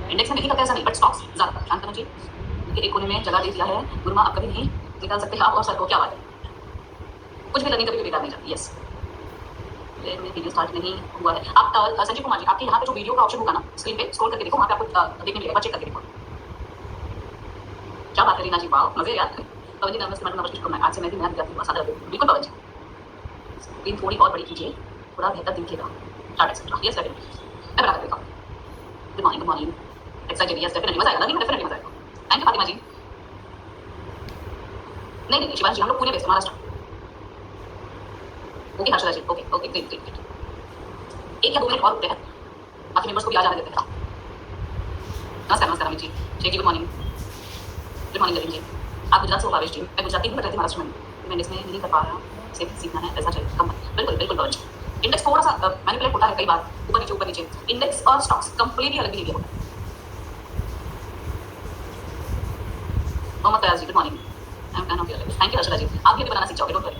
Index में नहीं करते ऐसा नहीं, बट स्टॉक्स ज़्यादा ध्यान करना चाहिए। एक कोने में जगह दे दिया है, गुरुमा आप कभी नहीं निकाल सकते आप और सर को क्या बात है, कुछ भी लर्निंग कभी बेकार नहीं जाती। यस, वीडियो स्टार्ट नहीं हुआ है। आप संजीव कुमार जी, आपके यहाँ पे जो वीडियो का ऑप्शन होगा ना, स्क्रीन पे स्क्रॉल करके देखो, वहाँ पे आपको देखने मिलेगा, चेक करके देखो। क्या बात करी ना जी, वाह मजे यार। पवन जी नमस्ते मैडम, नमस्ते शुक्रिया। आज से मैं भी नया विद्यार्थी हुआ, सादर बिल्कुल पवन जी। स्क्रीन थोड़ी और बड़ी कीजिए, थोड़ा बेहतर दिखेगा, टाटा एक्सेट्रा। यस डेफिनेटली, मैं बना कर देता हूँ। Good morning, good morning. Excited, yes definitely, मजा आएगा, लर्निंग में डेफिनेटली मजा आएगा। Thank you Fatima ji. नहीं नहीं शिवानी जी, हम लोग Pune based Maharashtra. Okay Harshada ji, okay okay great great great. 1 या 2 मिनट और रुकते हैं, बाकी मेंबर्स को भी आ जाने देते हैं। नमस्कार नमस्कार Amit ji, Sheikh ji good morning. Good morning Lalit ji. आप गुजरात से हो भावेश जी, मैं गुजराती हूँ, बट रहती महाराष्ट्र में। मैं इसमें नहीं कर पा रहा, सिर्फ सीखना है, ऐसा चाहिए कम। बिल्कुल बिल्कुल पवन जी। इंडेक्स थोड़ा सा मैनिपुलेट होता है कई बार, ऊपर नीचे। इंडेक्स और स्टॉक्स कंप्लीटली अलग बिहेवियर होता है। Mohammad Fayaz ji good morning. Thank you Harshada ji, आप भी बनाना सीख जाओगे, डोंट वरी।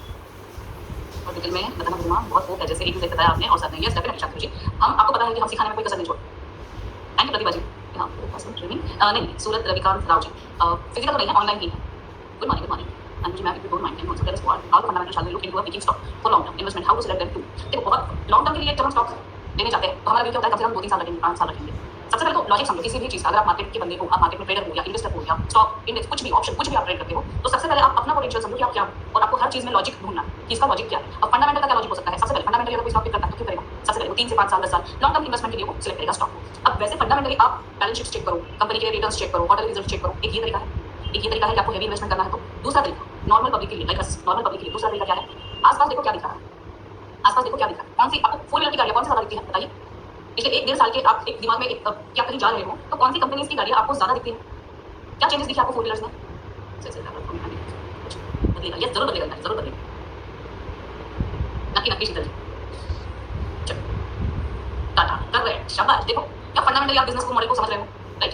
और डिटेल में बताना गुरुमा बहुत होप है, जैसे एक बताया आपने और साथ में। यस डेफिनेटली शांति जी, हम आपको पता है कि हम सिखाने में कोई कसर नहीं छोड़ते। Thank you Pratibha ji. हाँ ट्रेनिंग नहीं, सूरत रविकांत राव जी, फिजिकल तो नहीं है, ऑनलाइन ही है। Good morning, good morning. Anju ma'am, if you don't mind can also tell us what how the fundamental shall look into a picking stock for long term investment, how to select them to. देखो बहुत long term के लिए जब हम stock लेने जाते हैं तो हमारा व्यू क्या होता है, कम से कम 2-3 साल लगेंगे, 5 साल लगेंगे। सबसे पहले तो लॉजिक समझो किसी भी चीज़ का। अगर आप मार्केट के बंदे हो, आप मार्केट में ट्रेडर हो या इन्वेस्टर हो या स्टॉक इंडेक्स कुछ भी ऑप्शन कुछ भी आप ट्रेड करते हो, तो सबसे पहले आप अपना पोटेंशियल समझो कि आप क्या हो, और आपको हर चीज़ में लॉजिक ढूंढना कि इसका लॉजिक क्या है। अब फंडामेंटल का क्या लॉजिक हो सकता है, सबसे पहले फंडामेंटली अगर कोई स्टॉक पिक करता है तो क्यों करेगा, सबसे पहले वो 3 से 5 साल 10 साल लॉन्ग टर्म इन्वेस्टमेंट के लिए वो सिलेक्ट करेगा स्टॉक को। अब वैसे फंडामेंटली आप बैलेंस शीट चेक करो, कंपनी के रिटर्न्स चेक करो, क्वार्टरली रिजल्ट चेक करो, एक ये तरीका है। एक ये तरीका है कि आपको हेवी इन्वेस्टमेंट करना है तो। दूसरा तरीका नॉर्मल पब्लिक के लिए, लाइक अस नॉर्मल पब्लिक के लिए दूसरा तरीका क्या है, आसपास देखो क्या दिख रहा है, आसपास देखो क्या दिख रहा है, कौन सी आपको 4 व्हीलर की गाड़ियां कौन सी ज्यादा दिखती है बताइए। पिछले 1-1.5 साल के आप एक दिमाग में एक क्या कहीं जा रहे हो तो कौन सी कंपनीज की गाड़ियां आपको ज्यादा दिखती है, क्या चेंजेस दिखे आपको 4 व्हीलर्स में। बदलेगा, यस जरूर बदलेगा, जरूर बदलेगा, नक्की नक्की शीतल जी। चलो टाटा कर रहे हैं, शाबाश। देखो क्या फंडामेंटली आप बिजनेस को मॉडल को समझ रहे हो, राइट।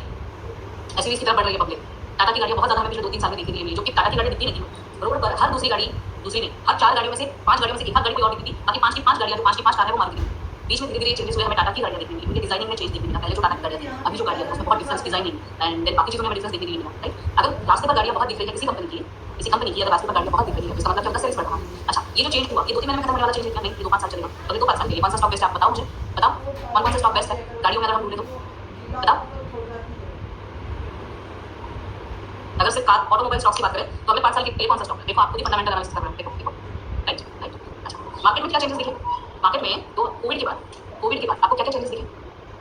एसयूवीज की तरफ बढ़ रही है पब्लिक। टाटा की गाड़ियां बहुत ज्यादा हमें पिछले 2-3 साल में देखने के लिए मिली, जो कि टाटा की गाड़ी दिखती नहीं थी रोड पर। हर दूसरी गाड़ी, दूसरी नहीं, हर 4 गाड़ियों में से 5 गाड़ियों में से एक आध गाड़ी कोई और दिखती थी, बाकी 5 की 5 गाड़ियां जो 5 की 5 कार है वो मारुति की। बीच में धीरे-धीरे चेंजेस हुए, हमें टाटा की गाड़ियां देखने मिली, उनके डिजाइनिंग में चेंज देखने मिला। पहले जो टाटा की गाड़ियां थी, अभी जो गाड़ियां हैं उसमें बहुत डिफरेंस डिजाइनिंग एंड देन बाकी चीजों में डिफरेंस देखने के लिए मिला, राइट। अगर रास्ते पर गाड़ियां बहुत दिख रही है किसी कंपनी की अगर रास्ते पर गाड़ियां बहुत दिख रही है, इसका मतलब क्या होता है, सेल्स बढ़ रहा है। अच्छा ये जो चेंज हुआ ये 2-3 महीने में खत्म होने वाला चेंज है क्या, नहीं ये 2-5 साल चलेगा। अगले 2-5 साल के लिए कौन सा स्टॉक बेस्ट है आप बताओ मुझे, बताओ कौन-कौन सा स्टॉक बेस्ट है गाड़ियों में अगर हम ढूंढे तो बताओ। अगर सिर्फ कार ऑटोमोबाइल स्टॉक्स की बात करें तो अगले 5 साल के लिए कौन सा स्टॉक है, देखो आप खुद ही फंडामेंटल एनालिसिस कर रहे हो, देखो देखो, राइट राइट। अच्छा मार्केट में क्या चेंजेस दिखे, मार्केट में तो कोविड के बाद आपको क्या क्या चेंजेस दिखे।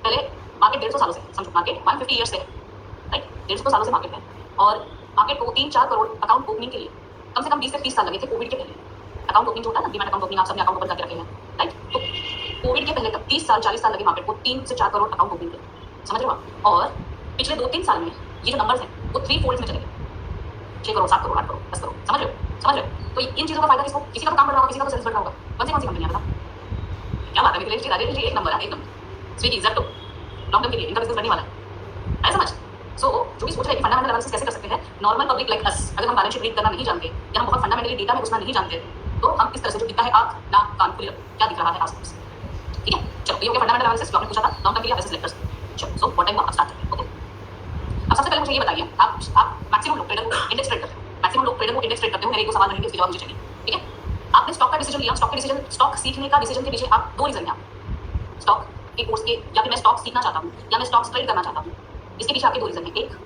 पहले मार्केट 150 सालों से, समझो मार्केट 150 ईयर्स से है, राइट। 150 सालों से मार्केट है और मार्केट को 3-4 करोड़ अकाउंट ओपनिंग के लिए कम से कम 20 से 30 साल लगे थे कोविड के पहले। अकाउंट ओपनिंग जो होता है ना, डीमैट अकाउंट ओपनिंग, आप सबने अकाउंट ओपन करके रखे हैं, राइट। तो कोविड के पहले तक 30 साल 40 साल लगे मार्केट को 3 से 4 करोड़ अकाउंट ओपनिंग के, समझ रहे हो आप। और पिछले 2-3 साल में ये जो नंबर्स हैं वो 3 फोल्ड्स में चले गए, 6 करोड़ 7 करोड़ 8 करोड़ 10 करोड़, समझ रहे हो, समझ रहे हो। तो इन चीजों का फायदा किसको, किसी का तो काम बढ़ रहा होगा, किसी का तो सेल्स बढ़ रहा होगा। कौन सी कंपनियां बताओ, क्या बात है मिथिलेश जी, राजेश जी एक नंबर है, एक number. Swiggy Zepto long term के लिए इनका बिजनेस बढ़ने वाला है, ऐसा समझ। सो जो भी सोच रहे हैं कि फंडामेंटल एनालिसिस कैसे कर सकते हैं, नॉर्मल पब्लिक लाइक अस, अगर हम बैलेंस शीट रीड करना नहीं जानते या हम बहुत फंडामेंटली डेटा में घुसना नहीं जानते तो हम इस तरह से जो दिखता है आंख नाक कान खुले क्या दिख रहा है आसपास, ठीक है। चलो ये हो गया फंडामेंटल एनालिसिस जो आपने पूछा था लॉन्ग टर्म के लिए आप ऐसे सिलेक्ट कर सकते हैं। चलो सो व्हाट टाइम आप स्टार्ट करते हैं, ओके। अब सबसे पहले मुझे ये बताइए, आप मैक्सिमम लोग ट्रेडर को इंडेक्स ट्रेड करते हो, मैक्सिमम लोग ट्रेडर को इंडेक्स ट्रेड करते हो, मेरे एक दो सवाल रहेंगे उसके जवाब मुझे चाहिए, ठीक है। आपने स्टॉक का डिसीजन लिया, स्टॉक के डिसीजन, स्टॉक सीखने का डिसीजन के पीछे आप 2 रीजन है, स्टॉक के कोर्स के या फिर मैं स्टॉक सीखना चाहता हूँ या मैं स्टॉक्स ट्रेड करना चाहता हूँ, इसके पीछे आपके 2 रीजन है। एक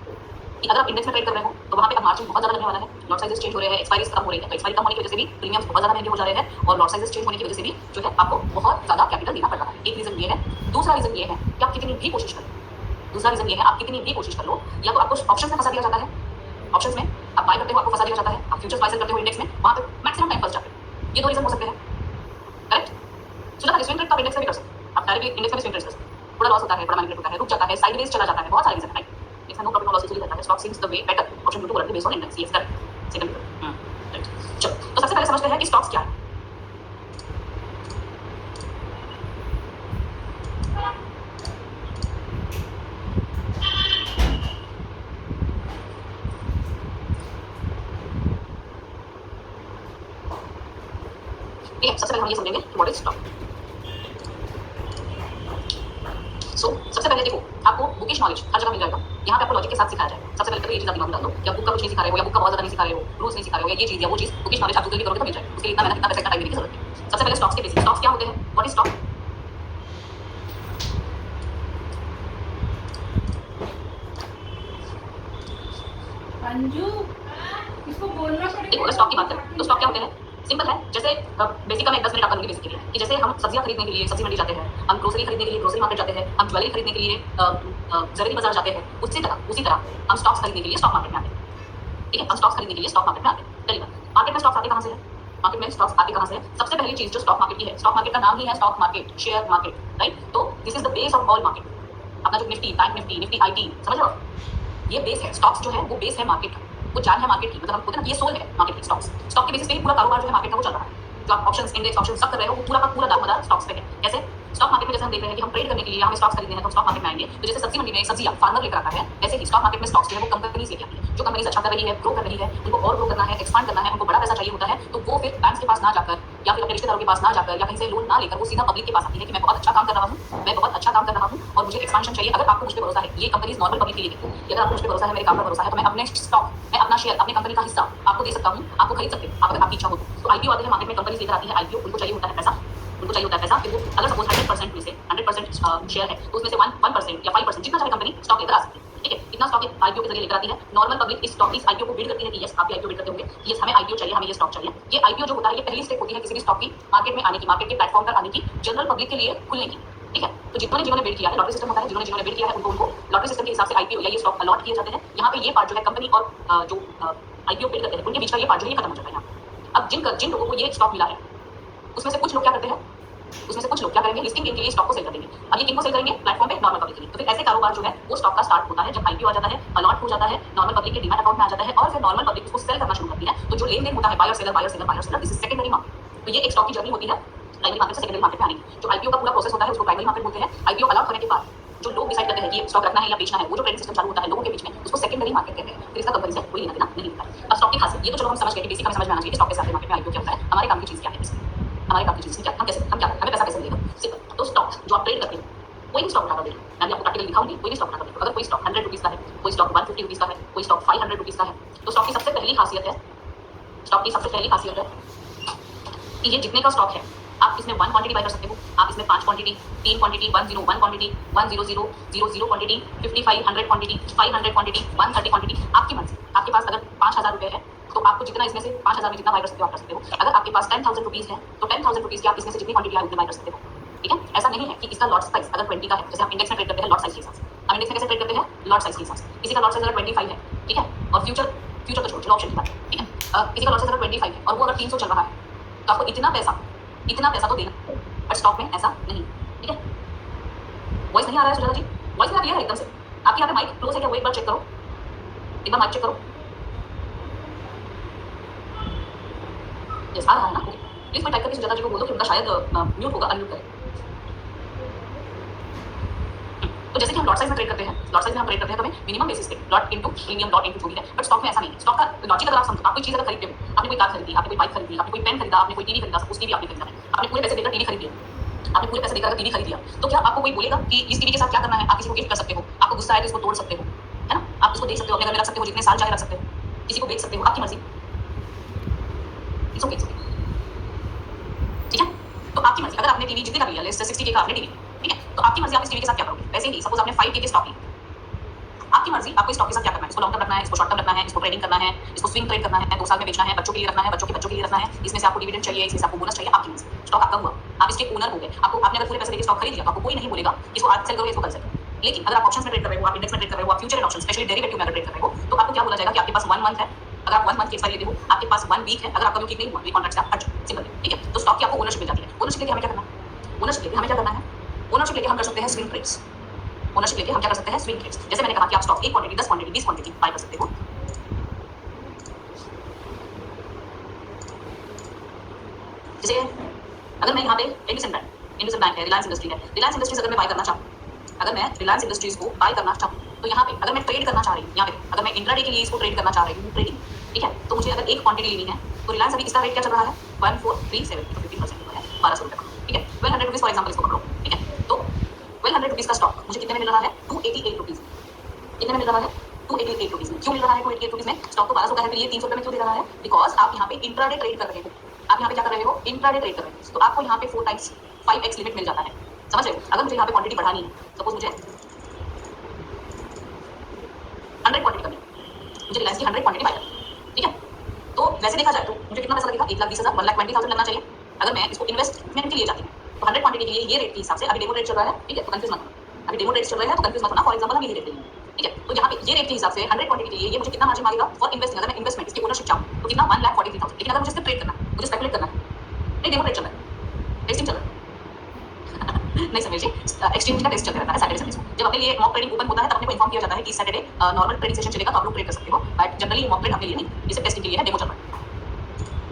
कि अगर आप इंडेक्स में ट्रेड कर रहे हो तो वहाँ पे अब मार्जिन बहुत ज़्यादा लगने वाला है, लॉट साइजेस चेंज हो रहे हैं, एक्सपायरीज कम हो रही है, तो एक्सपायरी कम होने की वजह से भी प्रीमियम्स बहुत ज़्यादा महंगे हो जा रहे हैं और लॉट साइजेस चेंज होने की वजह से भी जो है आपको बहुत ज़्यादा कैपिटल देना पड़ रहा है। एक रीजन ये है। दूसरा रीजन ये है कि आप कितनी भी कोशिश करो, दूसरा रीजन ये है आप कितनी भी कोशिश कर लो, या तो आपको ऑप्शंस में फंसा दिया जाता है, ऑप्शंस में आप बाय करते हो आपको फंसा दिया जाता है, आप फ्यूचर्स बाय सेल करते हो इंडेक्स में, वहाँ पे मैक्सिमम टाइम फंस जाते हो। ये 2 रीजन हो सकते हैं, करेक्ट। सुना था स्विंग ट्रेड आप इंडेक्स में भी कर सकते हो, आप डायरेक्टली इंडेक्स में स्विंग ट्रेड कर सकते हो, थोड़ा लॉस होता है, थोड़ा मैनिपुलेट होता है, रुक जाता है, साइडवेज चला जाता है, बहुत सारे रीजन है, राइट। इसमें no profit no loss easily रहता है, stock seems the way better option to currently based on index, yes correct, second right. चलो तो सबसे पहले समझते हैं कि स्टॉक्स क्या है। ठीक है, सबसे पहले हम ये समझेंगे व्हाट इज स्टॉक। सो सबसे पहले देखो आपको बुकिश नॉलेज हर जगह मिल जाएगा। यहाँ पे आपको लॉजिक के साथ सिखाया जाएगा। सबसे पहले तो ये चीज़ आप दिमाग में डाल दो, या बुक का कुछ नहीं सिखा रहे हो, या बुक का बहुत ज़्यादा नहीं सिखा रहे हो, रूल्स नहीं सिखा रहे हो, या ये चीज़ या वो चीज़, बुकिश नॉलेज आप गूगल करोगे तो मिल जाएगा। उसके लिए इतना मेहनत, इतना पैसा, इतना टाइम देने की जरूरत है। सबसे पहले स्टॉक्स के बेसिक्स, स्टॉक्स क्या होते हैं, व्हाट इज स्टॉक? अंजू इसको बोलना पड़ेगा। देखो, अगर स्टॉक की बात करें तो स्टॉक क्या होते हैं? सिंपल है। जैसे बेसिक का मैं 10 मिनट आपका दूंगी बेसिक के लिए, कि जैसे हम सब्जियां खरीदने के लिए सब्जी मंडी जाते हैं, हम ग्रोसरी खरीदने के लिए ग्रोसरी मार्केट जाते हैं, हम ज्वेलरी खरीदने के लिए जरूरी बाजार जाते हैं, उसी तरह हम स्टॉक्स खरीदने के लिए स्टॉक मार्केट में आते हैं। ठीक है, हम स्टॉक्स खरीदने के लिए स्टॉक मार्केट में आते हैं। पहली बात, मार्केट में स्टॉक्स आते कहाँ से है? मार्केट में स्टॉक्स आते कहाँ से है? सबसे पहली चीज जो स्टॉक मार्केट की है, स्टॉक मार्केट का नाम ही है stock market, share market, right? तो this is the base of all market. अपना जो निफ्टी, बैंक निफ्टी, निफ्टी आईटी, समझ रहे हो? ये बेस है। स्टॉक्स जो है वो बेस है मार्केट का, वो जान है मार्केट की, मतलब हम बोलते हैं ना, ये सोल है मार्केट की। स्टॉक्स, स्टॉक के बेसिस पे ही पूरा कारोबार जो है मार्केट का वो चल रहा है। जो आप ऑप्शंस, इंडेक्स, ऑप्शन सब कर रहे हो, वो पूरा का पूरा दारोमदार स्टॉक्स पे है। कैसे? स्टॉक मार्केट में जैसे हम देख रहे हैं कि हम ट्रेड करने के लिए हमें स्टॉक्स खरीदने हैं तो स्टॉक मार्केट में आएंगे। तो जैसे सब्जी मंडी में सब्जियां फार्मर लेकर आता है, वैसे ही स्टॉक मार्केट में स्टॉक्स जो है वो कंपनीज लेके आती है। जो कंपनीज अच्छा कर रही है, ग्रो कर रही है, उनको और ग्रो करना है, एक्सपांड करना है, उनको बड़ा पैसा चाहिए होता है, तो वो फिर बैंक्स के पास ना जाकर, या फिर अपने रिश्तेदारों के पास ना जाकर, या कहीं से लोन ना लेकर, वो सीधा पब्लिक के पास आती है कि मैं बहुत अच्छा काम कर रहा हूँ, मैं बहुत अच्छा काम कर रहा हूँ और मुझे एक्सपांशन चाहिए। अगर आपको मुझ पर भरोसा है, ये कंपनीज नॉर्मल पब्लिक के लिए देखो, अगर आपको मुझ पर भरोसा है, मेरे काम पर भरोसा है, तो मैं अपने स्टॉक, मैं अपना शेयर, अपने कंपनी का हिस्सा आपको दे सकता हूँ, आपको खरीद सकते हो, अगर आपकी इच्छा हो तो। आईपीओ आते हैं मार्केट में, कंपनीज लेकर आती है आईपीओ, उनको चाहिए होता है पैसा, उनको चाहिए होता है पैसा कि वो अगर सपोज 100% में से 100% शेयर है तो उसमें से 1% या 5% जितना चाहे कंपनी स्टॉक लेकर आ सकती है। ठीक है, इतना स्टॉक आईपीओ के जरिए लेकर आती है। नॉर्मल पब्लिक इस स्टॉक, इस आईपीओ को बिड करती है कि यस, आप भी आईपीओ बिड करते होंगे, यस हमें आईपीओ चाहिए, हमें ये स्टॉक चाहिए। ये आईपीओ जो होता है, ये पहली स्टेप होती है किसी भी स्टॉक की मार्केट में आने की, मार्केट के प्लेटफॉर्म पर आने की, जनरल पब्लिक के लिए खुलने की। ठीक है, तो जिन्होंने बिड किया है, लॉटरी सिस्टम होता है, जिन्होंने बिड किया है उनको लॉटरी सिस्टम के हिसाब से आईपीओ या ये स्टॉक अलॉट किए जाते हैं। यहाँ पे ये पार्ट जो है कंपनी और जो आईपीओ बिड करते हैं उनके बीच का ये पार्ट जो है खत्म हो जाता है यहाँ। अब जिन लोगों को ये स्टॉक मिला है, उसमें से कुछ लोग क्या करते हैं, उसमें से कुछ लोग क्या करेंगे, लिस्टिंग के लिए स्टॉक को सेल कर देंगे। अब ये किनको सेल करेंगे? प्लेटफॉर्म पे, नॉर्मल पब्लिक के लिए। तो फिर ऐसे कारोबार जो है वो स्टॉक का स्टार्ट होता है जब आईपीओ आ जाता है, अलॉट हो जाता है, नॉर्मल पब्लिक के डीमैट अकाउंट में आ जाता है, और फिर नॉर्मल पब्लिक उसको सेल करना शुरू करती है। तो जो लेन देन होता है buyer seller, buyer seller, buyer seller, this is secondary market. तो ये एक स्टॉक की जर्नी होती है प्राइमरी मार्केट से सेकेंडरी मार्केट में आने की। जो आईपीओ का पूरा प्रोसेस होता है उसको प्राइमरी मार्केट बोलते हैं। आईपीओ अलॉट होने के बाद जो लोग डिसाइड करते हैं कि स्टॉक रखना है या बेचना है, वो जो ट्रेडिंग सिस्टम चालू होता है लोगों के बीच में, उसको सेकेंडरी मार्केट कहते हैं। फिर इसका कंपनी से कोई लेना देना नहीं होता। अब स्टॉक की खासियत, ये तो चलो हम समझ गए कि बेसिक हमें समझ में आना चाहिए स्टॉक के साथ मार्केट में आईपीओ क्या होता है, हमारे काम की चीज क्या है, हमारे काम की चीज क्या, हम कैसे, हम क्या, हमें पैसा कैसे मिलेगा, सिंपल। तो स्टॉक जो आप ट्रेड करते हैं, कोई भी स्टॉक उठाकर देखो, मैं आपको प्रैक्टिकल दिखाऊंगी, कोई भी स्टॉक उठाकर देखो। अगर कोई स्टॉक 100 रुपीज का है, कोई स्टॉक 150 रुपीज का है, कोई स्टॉक 500 रुपीज का है, तो स्टॉक की सबसे पहली खासियत है, स्टॉक की सबसे पहली खासियत है कि ये जितने का स्टॉक है, आप इसमें 1 क्वांटिटी बाय कर सकते हो, आप इसमें 5 quantity, 3 quantity, 101 quantity, 100, 00 quantity, 55, 100 quantity, 500 quantity, 130 quantity, आपकी मर्जी। आपके पास अगर 5000 रुपए है तो आपको जितना इसमें से 5000 में जितना बाय कर सकते हो आप कर सकते हो। अगर आपके पास 10,000 रुपीज है तो 10,000 रुपीज की आप इसमें से जितनी क्वांटिटी है उतनी बाय कर सकते हो। ठीक है, ऐसा नहीं है कि इसका लॉट साइज अगर 20 का है, जैसे हम इंडेक्स में ट्रेड करते हैं लॉट साइज के हिसाब से, हम इंडेक्स में कैसे ट्रेड करते हैं? लॉट साइज के हिसाब से। किसी का लॉट साइज अगर 25 है, ठीक है, और फ्यूचर तो छोड़ो, ऑप्शन की बात है, ठीक है, किसी का लॉट साइज अगर 25 है और वो अगर 300 चल रहा है तो आपको इतना पैसा तो देना, बट स्टॉक में ऐसा नहीं। ठीक है, वॉइस नहीं आ रहा है सुजाता जी? वॉइस मेरा क्लियर है एकदम से? आपके यहाँ पे माइक क्लोज है क्या? वो एक बार चेक करो, एक बार माइक चेक करो। यस, आ रहा है ना? प्लीज मैं टाइप करके सुजाता जी को बोल दो कि उनका शायद म्यूट होगा, अनम्यूट करें। तो जैसे कि हम लॉट साइज में ट्रेड करते हैं, लॉट साइज में हम ट्रेड करते हैं तो हमें मिनिमम बेसिस पे lot into premium lot into जो भी है, बट स्टॉक में ऐसा नहीं है। स्टॉक का लॉजिक अगर आप समझो, आप कोई चीज अगर खरीदते हो, आपने कोई कार खरीदी, आपने कोई बाइक खरीदी, आपने कोई पेन खरीदा, आपने कोई टीवी खरीदा, सपोज टीवी आपने खरीदा है, आपने पूरे पैसे देकर टीवी खरीद लिया, आपने पूरे पैसे देकर अगर टीवी खरीद लिया, तो क्या आपको कोई बोलेगा कि इस टीवी के साथ क्या करना है? आप किसी को गिफ्ट कर सकते हो, आपको गुस्सा आए तो इसको तोड़ सकते हो, है ना? आप इसको दे सकते हो, अपने घर में रख सकते हो, जितने साल चाहे रख सकते हो, किसी को बेच सकते हो, आपकी मर्जी। इट्स ओके, ठीक है। तो आपकी मर्जी, अगर आपने टीवी जितने का लिया, लेट्स से 60K का आपने टीवी, ठीक है, तो आपकी मर्जी आप इस टीवी के साथ क्या करोगे? वैसे ही सपोज आपने 5K के स्टॉक लिया, आपकी मर्जी आपको स्टॉक के साथ क्या करना है? इसको लॉन्ग टर्म रखना है, इसको शॉर्ट टर्म रखना है, इसको ट्रेडिंग करना है, इसको स्विंग ट्रेड करना है, 2 साल में बेचना है, बच्चों के लिए रखना है, बच्चों के लिए रखना है, इसमें से आपको डिविडेंड चाहिए, इसमें से आपको बोनस चाहिए, आपकी मर्जी। स्टॉक आपका हुआ, आप इसके ओनर हो गए। आपको, आपने अगर पूरे पैसे देके स्टॉक खरीद लिया तो आपको कोई नहीं बोलेगा इसको आज सेल करो, इसको कल सेल करो। लेकिन अगर आप ऑप्शंस में ट्रेड कर रहे हो, आप इंडेक्स में ट्रेड कर रहे हो, आप future and option specially derivative में अगर ट्रेड कर रहे हो, तो आपको क्या बोला जाएगा कि आपके पास 1 मंथ है। अगर आप 1 मंथ की एक्सपायरी लेते हो, आपके पास 1 वीक है। अगर आपका ठीक नहीं हुआ, कॉन्ट्रैक्ट से आप हट जाओ, सिंपल, ठीक है। तो स्टॉक की आपको ओनरशिप मिल जाती है। ओनरशिप लेके हमें क्या करना है? ओनरशिप लेके हमें क्या करना है? ओनरशिप लेके हम कर सकते हैं स्विंग ट्रेड्स। ओनरशिप लेके हम क्या कर सकते हैं? Swing trades. जैसे मैंने कहा कि आप stock 1 quantity, 10 quantity, 20 quantity buy कर सकते हो। जैसे अगर मैं यहाँ पे इंडसइंड बैंक है, रिलायंस इंडस्ट्री है, रिलायंस इंडस्ट्रीज अगर मैं बाय करना चाहूँ, अगर मैं रिलायंस इंडस्ट्रीज को बाय करना चाहूँ, तो यहाँ पे अगर मैं ट्रेड करना चाह रही हूँ, यहाँ पे अगर मैं इंट्राडे के लिए इसको ट्रेड करना चाह रही हूँ, ट्रेडिंग, ठीक है, तो मुझे अगर 1 क्वांटिटी लेनी है, तो रिलायंस अभी इसका रेट क्या चल रहा है? 1437, तो 15% है, 1200 रुपये का, ठीक है। 1200 रुपीज फॉर एग्जाम्पल इसको पकड़ो, ठीक है। तो 1200 रुपीज का स्टॉक मुझे कितने में मिल रहा है? 288 रुपीज। कितने में मिल रहा है? 288 रुपीज में। क्यों मिल रहा है 288 रुपीज में? स्टॉक तो 1200 का है, फिर ये 300 रुपए में क्यों दे रहा है? बिकॉज आप यहाँ पे इंट्राडे ट्रेड कर रहे हो। आप यहाँ पे क्या कर रहे हो? इंट्राडे ट्रेड कर रहे हो। तो आपको यहाँ पे 4 टाइम्स 5x लिमिट मिल जाता है। समझ रहे हो? अगर मुझे यहाँ पे क्वांटिटी बढ़ानी है, सपोज मुझे 100 क्वांटिटी करनी है, मुझे रिलायंस की 100 क्वांटिटी बाय करनी है, ठीक है? तो वैसे देखा जाए तो मुझे कितना पैसा लगेगा? 1,20,000 1,20,000 लगना चाहिए। अगर मैं इसको इन्वेस्टमेंट के लिए जाती हूँ तो 100 क्वांटिटी के लिए ये रेट के हिसाब से, अभी डेमो रेट चल रहा है, ठीक है? तो कंफ्यूज मत होना, अभी डेमो रेट चल रहा है तो कंफ्यूज मत होना। फॉर एग्जांपल हम ये रेट लेंगे, ठीक है? तो यहाँ पे ये रेट के हिसाब से 100 क्वांटिटी के लिए ये मुझे कितना मार्जिन मांगेगा फॉर इन्वेस्टिंग? अगर मैं इन्वेस्टमेंट इसकी ओनरशिप चाहूँ तो कितना? 1,43,000। लेकिन अगर मुझे इससे ट्रेड करना है, मुझे स्पेकुलेट करना है, नहीं डेमो रेट चल रहा है, टेस्टिंग चल रहा है नहीं समझिए, एक्सचेंज का टेस्ट चलता रहता है सैटरडे संडे को। जब अपने लिए मॉक ट्रेडिंग ओपन होता है तब अपने को इन्फॉर्म किया जाता है कि सैटरडे नॉर्मल ट्रेडिंग सेशन चलेगा तो आप लोग ट्रेड कर सकते हो, बट जनरली मॉक ट्रेड अपने लिए नहीं, इसे टेस्टिंग के लिए है, डेमो चल रहा है,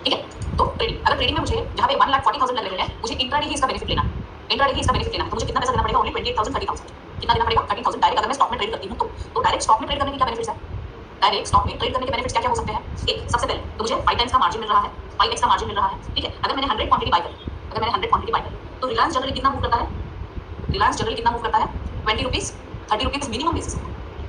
ठीक है? तो ट्रेडिंग, अगर ट्रेडिंग में मुझे जहाँ पे 1,40,000 लग रहे हैं, मुझे इंट्राडे ही इसका बेनिफिट लेना है, इंट्राडे ही इसका बेनिफिट लेना है, तो मुझे कितना पैसा देना पड़ेगा? ओनली 28,000 30,000। कितना देना पड़ेगा? 30,000 डायरेक्ट। अगर मैं स्टॉक में ट्रेड करती हूँ तो डायरेक्ट स्टॉक में ट्रेड करने के क्या बेनिफिट्स है? डायरेक्ट स्टॉक में ट्रेड करने के बेनिफिट्स क्या क्या हो सकते हैं? एक, सबसे पहले तो मुझे 5 टाइम्स का मार्जिन मिल रहा है, 5x का मार्जिन मिल रहा है, ठीक है? अगर मैंने 100 क्वांटिटी बाय करी, अगर मैंने 100 क्वांटिटी बाय करी तो रिलायंस जनरली कितना मूव करता है? रिलायंस जनरली कितना मूव करता है? 20 रुपीज 30 रुपीज मिनिमम बेसिस पे,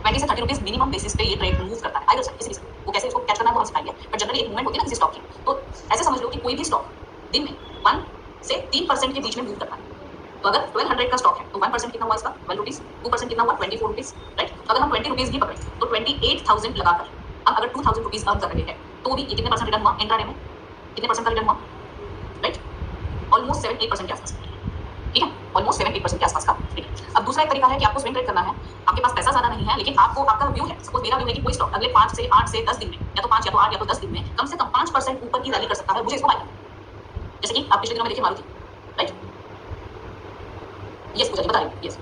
20 से 30 रुपीज मिनिमम बेसिस पे ये ट्रेड मूव करता है। आइदर किसी भी से वो कैसे इसको कैच करना है वो हम सिखाएंगे, बट जनरली एक मूवमेंट होती है ना किसी स्टॉक की, तो ऐसे समझ लो कि कोई भी स्टॉक दिन में 1 से 3% के बीच में मूव करता है। तो अगर 1200 का स्टॉक है तो 1% कितना हुआ इसका? 12 रुपीज। 2% कितना हुआ? 24 रुपीज, राइट? तो अगर हम 20 रुपीज भी पकड़े तो 28,000 लगाकर हम अगर 2,000 रुपीज अर्न कर रहे हैं तो भी ये कितने परसेंट रिटर्न हुआ? इंट्राडे में कितने परसेंट का रिटर्न हुआ? राइट, ऑलमोस्ट 7-8% के आसपास, ठीक है? ऑलमोस्ट 7-8% के आसपास का रिटर्न। अब दूसरा एक तरीका है कि आपको स्विंग ट्रेड करना है, आपके पास पैसा ज्यादा नहीं है, लेकिन आपको आपका व्यू है, सपोज मेरा व्यू है कि कोई स्टॉक अगले 5 से 8 से 10 दिन में, या तो 5 या तो 8 या तो 10 दिन में कम से कम 5% ऊपर की रैली कर सकता है, मुझे इसको बाय करना है। जैसे कि आप पिछले दिनों में देखिए मारुति, राइट? यस पूजा जी बता रही हूँ, यस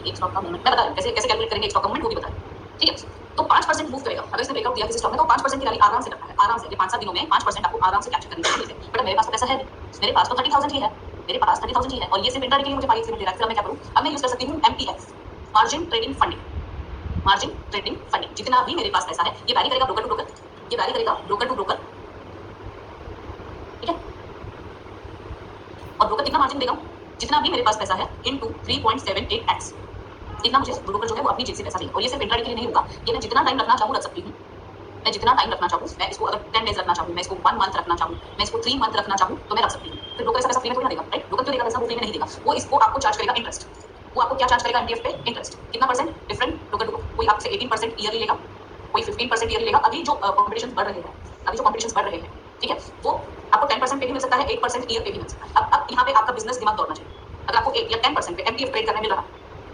एक स्टॉक का मूवमेंट मैं बता रही हूँ, कैसे कैसे कैलकुलेट करेंगे एक स्टॉक का मूवमेंट वो भी बता रही हूँ, ठीक है? तो 5% मूव करेगा, अगर इसने ब्रेकआउट दिया किसी स्टॉक में तो 5% की रैली आराम से करना है, आराम से। ये 5-7 दिनों में 5% आपको आराम से कैप्चर करनी चाहिए। बट मेरे पास तो पैसा है नहीं, मेरे पास तो 30,000 ही है, मेरे पास 30,000 ही है, और ये सिर्फ इंट्राडे के लिए मुझे 5 से मिल रहा है, फिर मैं क्या करूँ? अब मैं यूज कर सकती हूँ MTF, margin trading funding. Margin trading funding, जितना भी मेरे पास पैसा है ये वैरी करेगा ब्रोकर टू ब्रोकर, ये वैरी करेगा ब्रोकर टू ब्रोकर, ठीक है? और ब्रोकर कितना मार्जिन देगा? जितना भी मेरे पास पैसा है इनटू 3.78x, इतना मुझे ब्रोकर जो है वो अपनी जेब से पैसा देगा। और ये सिर्फ इंट्राडे के लिए नहीं होगा, ये मैं जितना टाइम रखना चाहूँ रख सकती हूँ, मैं जितना टाइम रखना चाहूँ, मैं इसको अगर 10 डेज रखना चाहूँ, मैं इसको 1 मंथ रखना चाहूँ, मैं इसको 3 मंथ रखना चाहूँ तो मैं रख सकती हूँ। फिर ब्रोकर ऐसा पैसा फ्री में थोड़ी ना देगा, राइट? ब्रोकर क्यों देगा पैसा? वो फ्री में नहीं देगा, वो इसको आपको चार्ज करेगा इंटरेस्ट। वो आपको क्या चार्ज करेगा MTF पे? इंटरेस्ट। कितना परसेंट? डिफरेंट ब्रोकर टू कोई आपसे 18% ईयरली लेगा, कोई 15% ईयरली लेगा। अभी जो कॉम्पिटिशन बढ़ रहे हैं, अभी जो कॉम्पिटिशन बढ़ रहे हैं, ठीक है, वो आपको 10% पे भी मिल सकता है, 8% ईयर पे भी मिल सकता है। अब यहाँ पे आपका बिजनेस दिमाग दौड़ना चाहिए। अगर आपको 8 या 10% पे MTF ट्रेड करने मिल रहा,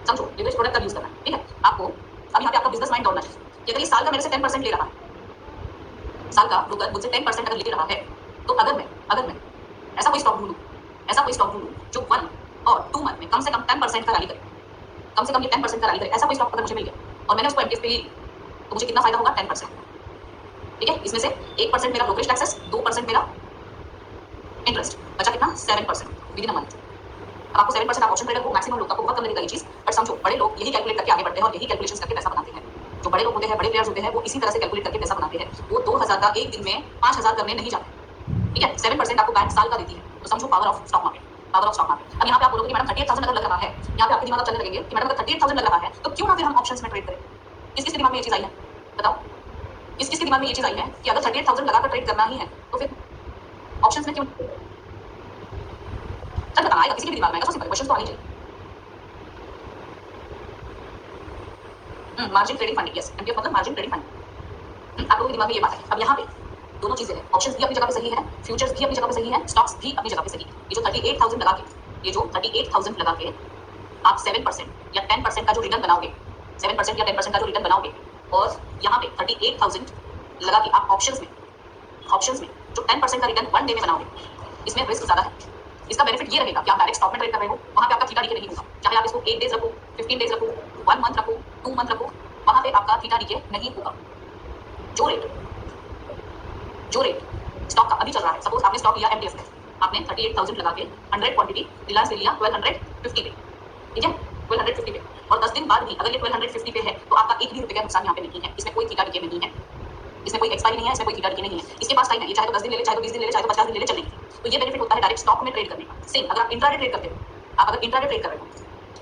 समझो लिवरेज प्रोडक्ट का यूज करना है, ठीक है? आपको अब यहाँ पे आपका बिजनेस माइंड दौड़ना चाहिए कि अगर ये साल का मेरे से 10% ले रहा है, साल का ब्रोकर मुझसे 10% अगर ले रहा है, तो अगर मैं ऐसा कोई स्टॉक ढूंढूं, ऐसा कोई स्टॉक ढूंढूं जो 1 और 2 मंथ में कम से कम 10% का रैली करे, कम से कम ये 10% का रैली करे, ऐसा कोई स्टॉक अगर मुझे मिल गया और मैंने उसको MTF पे ली तो मुझे कितना फायदा होगा? 10%, ठीक है? इसमें से 1% मेरा ब्रोकरेज टैक्सेस, 2% मेरा इंटरेस्ट, बचा कितना? 7% विदिन अ मंथ। अब आपको 7% आप ऑप्शन ट्रेडर को मैक्सिमम लोग आपको बहुत कम लगेगा ये चीज, बट समझो बड़े लोग यही कैलकुलेट करके आगे बढ़ते हैं और यही कैलकुलेशंस करके पैसा बनाते हैं। जो बड़े लोग होते हैं, बड़े प्लेयर्स होते हैं, वो इसी तरह से कैलकुलेट करके पैसा बनाते हैं। वो 2,000 का एक दिन में 5,000 करने नहीं जाते, ठीक है? 7% आपको बैंक साल का देती है, तो समझो power of stock market, power of stock market. अब यहाँ पे आप बोलोगे कि मैडम 38,000 अगर लग रहा है, यहाँ पे आपके दिमाग चलने लगेंगे कि मैडम अगर 38,000 लग रहा है तो क्यों ना फिर हम ऑप्शंस में ट्रेड करें? किस किसके दिमाग में ये चीज आई है बताओ? किस किसके दिमाग में ये चीज आई है कि अगर 38,000 लगाकर ट्रेड करना ही है तो फिर ऑप्शंस में क्यों? चल बताना आएगा, किसी के दिमाग में आएगा, सबसे पहले क्वेश्चन तो आनी चाहिए। Margin trading funding, yes, MTF मतलब मार्जिन ट्रेडिंग फंडिंग। आप लोगों के दिमाग में ये बात है। अब यहाँ पे दोनों चीजें हैं, ऑप्शंस भी अपनी जगह पे सही है, फ्यूचर्स भी अपनी जगह पे सही है, स्टॉक्स भी अपनी जगह पे सही है। ये जो 38,000 लगा के, ये जो 38,000 लगा के आप 7% या 10% का जो रिटर्न बनाओगे, 7% या 10% का जो रिटर्न बनाओगे, और यहाँ पे 38,000 लगा के आप ऑप्शंस में जो 10% का रिटर्न 1 डे में बनाओगे, इसमें रिस्क ज्यादा है। इसका बेनिफिट ये रहेगा कि आप डायरेक्ट स्टॉक में ट्रेड कर रहे हो, वहाँ पे आपका थीटा डीके नहीं होगा। चाहे आप इसको 8 डेज रखो, 15 डेज रखो, 1 मंथ रखो, 2 मंथ रखो, वहाँ पे आपका थीटा डीके नहीं होगा। जो रेट स्टॉक का अभी चल रहा है, सपोज आपने स्टॉक लिया MTF में, आपने 38,000 लगा के 100 क्वांटिटी रिलायंस ले लिया 1250 पे, ठीक है? 1250 पे, और 10 दिन बाद भी अगर ये 1250 पे है तो आपका एक भी रुपए का नुकसान यहाँ पे नहीं है। इसमें कोई थीटा डीके नहीं है, इसमें कोई एक्सपायरी नहीं है, इसमें कोई थीटा डीके नहीं है। इसके पास टाइम है, ये चाहे तो 10 दिन ले ले, चाहे तो 20 दिन ले ले, चाहे तो 50 दिन ले ले, चलेगी। तो ये बेनिफिट होता है डायरेक्ट स्टॉक में ट्रेड करने का। सेम अगर आप इंट्राडे ट्रेड करते हो, आप अगर इंट्राडे ट्रेड कर रहे हो,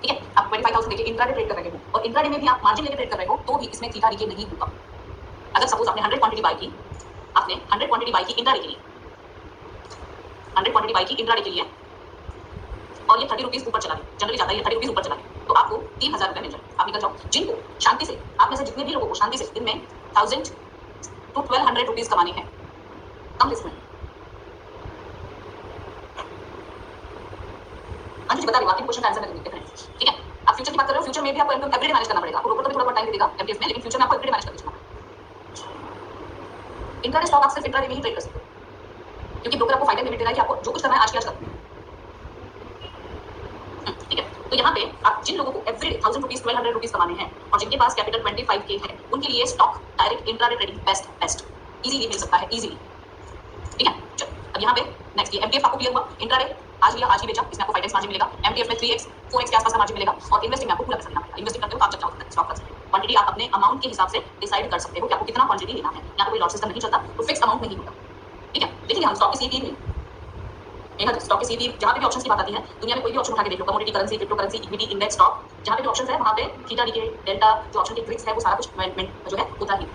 ठीक है, आप 25,000 देखिए इंट्राडे ट्रेड कर रहे हो और इंट्राडे में भी आप मार्जिन लेके ट्रेड कर रहे हो तो भी इसमें थीटा डीके नहीं होगा। अगर सपोज आपने 100 क्वांटिटी बाय की, आपने 100 क्वांटिटी बाय की इंट्राडे के लिए, 100 क्वांटिटी बाय की इंट्राडे के लिए और ये 30 रुपीज ऊपर चला गया, जनरली जाता है ये 30 रुपीज ऊपर चला गया, तो आपको 3,000 रुपए मिल जाए। आप निकल जाओ। जिनको शांति से, आप में से जितने भी लोगों को शांति से दिन में 1000 to 1200 रुपीज कमाने हैं, कम रिस्क में। अंजू जी बता रही हूँ, आपके क्वेश्चन का आंसर मैं देते हैं, ठीक है। आप फ्यूचर की बात कर रहे हो, फ्यूचर में भी आपको एवरीडे मैनेज करना पड़ेगा, आपको रोकर तो भी थोड़ा बहुत टाइम देगा एमटीएफ में, लेकिन फ्यूचर में आपको एवरीडे मैनेज करना पड़ेगा। इंट्राडे स्टॉक आप सिर्फ इंट्राडे में ही ट्रेड कर सकते हो, क्योंकि ब्रोकर आपको फायदा लिमिट दे रहा है कि आपको जो कुछ करना है आज की आज करना है, ठीक है। तो यहाँ पे आप जिन लोगों को एवरीडे 1000 रुपीज 1200 रुपीज कमाने हैं और जिनके पास कैपिटल 25K है, उनके लिए stock direct intraday trading best easily मिल सकता है, इजीली, ठीक है। चलो अब यहाँ पे नेक्स्ट ये एमटीएफ आपको क्लियर हुआ। इंट्राडे आज लिया आज ही बेचा, इसमें आपको 5x मार्जिन मिलेगा, एमटीएफ में 3x 4x के आसपास का मार्जिन मिलेगा और इन्वेस्टिंग में आपको पूरा पैसा देना पड़ेगा। इन्वेस्टिंग करते हो तो आप जब चाहो स्टॉक कर सकते हो, क्वांटिटी आप अपने अमाउंट के हिसाब से डिसाइड कर सकते हो कि आपको कितना क्वांटिटी लेना है। यहाँ पे कोई लॉट सिस्टम नहीं चलता, तो फिक्स अमाउंट नहीं होता, ठीक है। देखेंगे हम स्टॉक की सीपी में, स्टॉक की सीपी जहाँ पे भी ऑप्शंस की बात आती है, दुनिया में कोई भी ऑप्शन उठा के देख लो, commodity, currency, crypto currency, equity, index, stock, जहाँ पे भी ऑप्शंस है वहाँ पे थीटा डीके डेल्टा जो ऑप्शन के ट्रिक्स है वो सारा कुछ मैनेजमेंट जो है होता ही।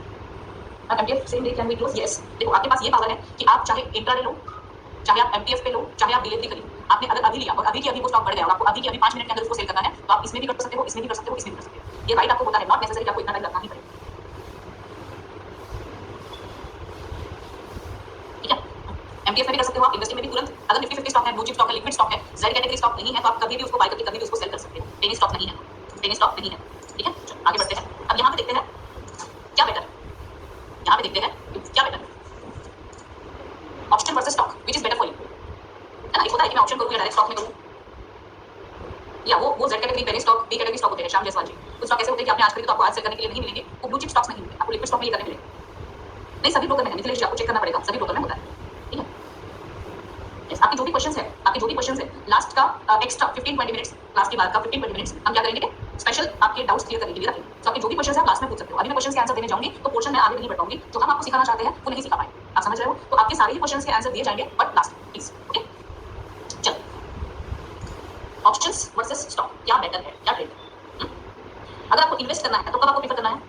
अब MTF same day can be close, yes. देखो आपके पास ये पावर है कि आप चाहे इंट्राडे लो, चाहे आप एमटीएफ पे लो, चाहे आप डिलीवरी करिए। आपने अगर अभी लिया और अभी की अभी वो स्टॉक बढ़ गया और आपको अभी की अभी 5 मिनट के अंदर उसको सेल करना है, तो आप इसमें भी कर सकते हो, इसमें भी कर सकते हो, इसमें भी कर सकते हो। ये राइट आपको होता है, नॉट नेसेसरी आपको इतना टाइम लगना ही पड़ेगा, ठीक है। एमटीएफ में भी कर सकते हो आप, इन्वेस्टिंग में भी तुरंत। अगर निफ्टी 50 स्टॉक है, ब्लू चिप स्टॉक है, लिक्विड स्टॉक है, जेड कैटेगरी स्टॉक नहीं है, तो आप कभी भी उसको बाय करके कभी भी उसको सेल कर सकते हो। पेनी स्टॉक नहीं है, पेनी स्टॉक नहीं है, ठीक है। चलो आगे बढ़ते हैं। अब यहाँ पे देखते हैं क्या बेटर है, यहाँ पे देखते हैं क्या बेटर है, option versus stock, which is better for you, है ना। एक होता है कि मैं ऑप्शन करूँ या डायरेक्ट स्टॉक में करूँ, या वो Z category penny stock, B category stock होते हैं, श्याम जायसवाल जी। कुछ स्टॉक ऐसे होते हैं कि आपने आज खरीदे तो आपको आज सेल करने के लिए नहीं मिलेंगे, वो ब्लू चिप स्टॉक्स नहीं मिलेंगे, आपको लिक्विड स्टॉक में ये करने मिलेंगे। नहीं सभी ब्रोकर में है, मिथिलेश जी आपको चेक करना पड़ेगा, सभी ब्रोकर में होता है, ठीक है। यस, आपके जो भी क्वेश्चंस है, आपके जो भी क्वेश्चंस है, लास्ट का एक्स्ट्रा 15-20 मिनट्स, लास्ट के बाद का 15-20 मिनट्स हम क्या करेंगे, स्पेशल आपके डाउट्स क्लियर करने के लिए रखेंगे। तो आपके जो भी क्वेश्चंस है आप लास्ट में पूछ सकते हो। अभी मैं क्वेश्चंस के आंसर देने जाऊंगी तो पोर्शन में आगे नहीं बढ़ पाऊंगी, जो हम आपको सिखाना चाहते हैं वो नहीं सिखा पाएंगे, आप समझ रहे हो। तो आपके सारे ही क्वेश्चंस के आंसर दिए जाएंगे बट लास्ट प्लीज, ओके। चलो ऑप्शंस वर्सेस स्टॉक, क्या बेटर है, क्या ट्रेड है। अगर आपको इन्वेस्ट करना है तो कब आपको प्रेफर करना है,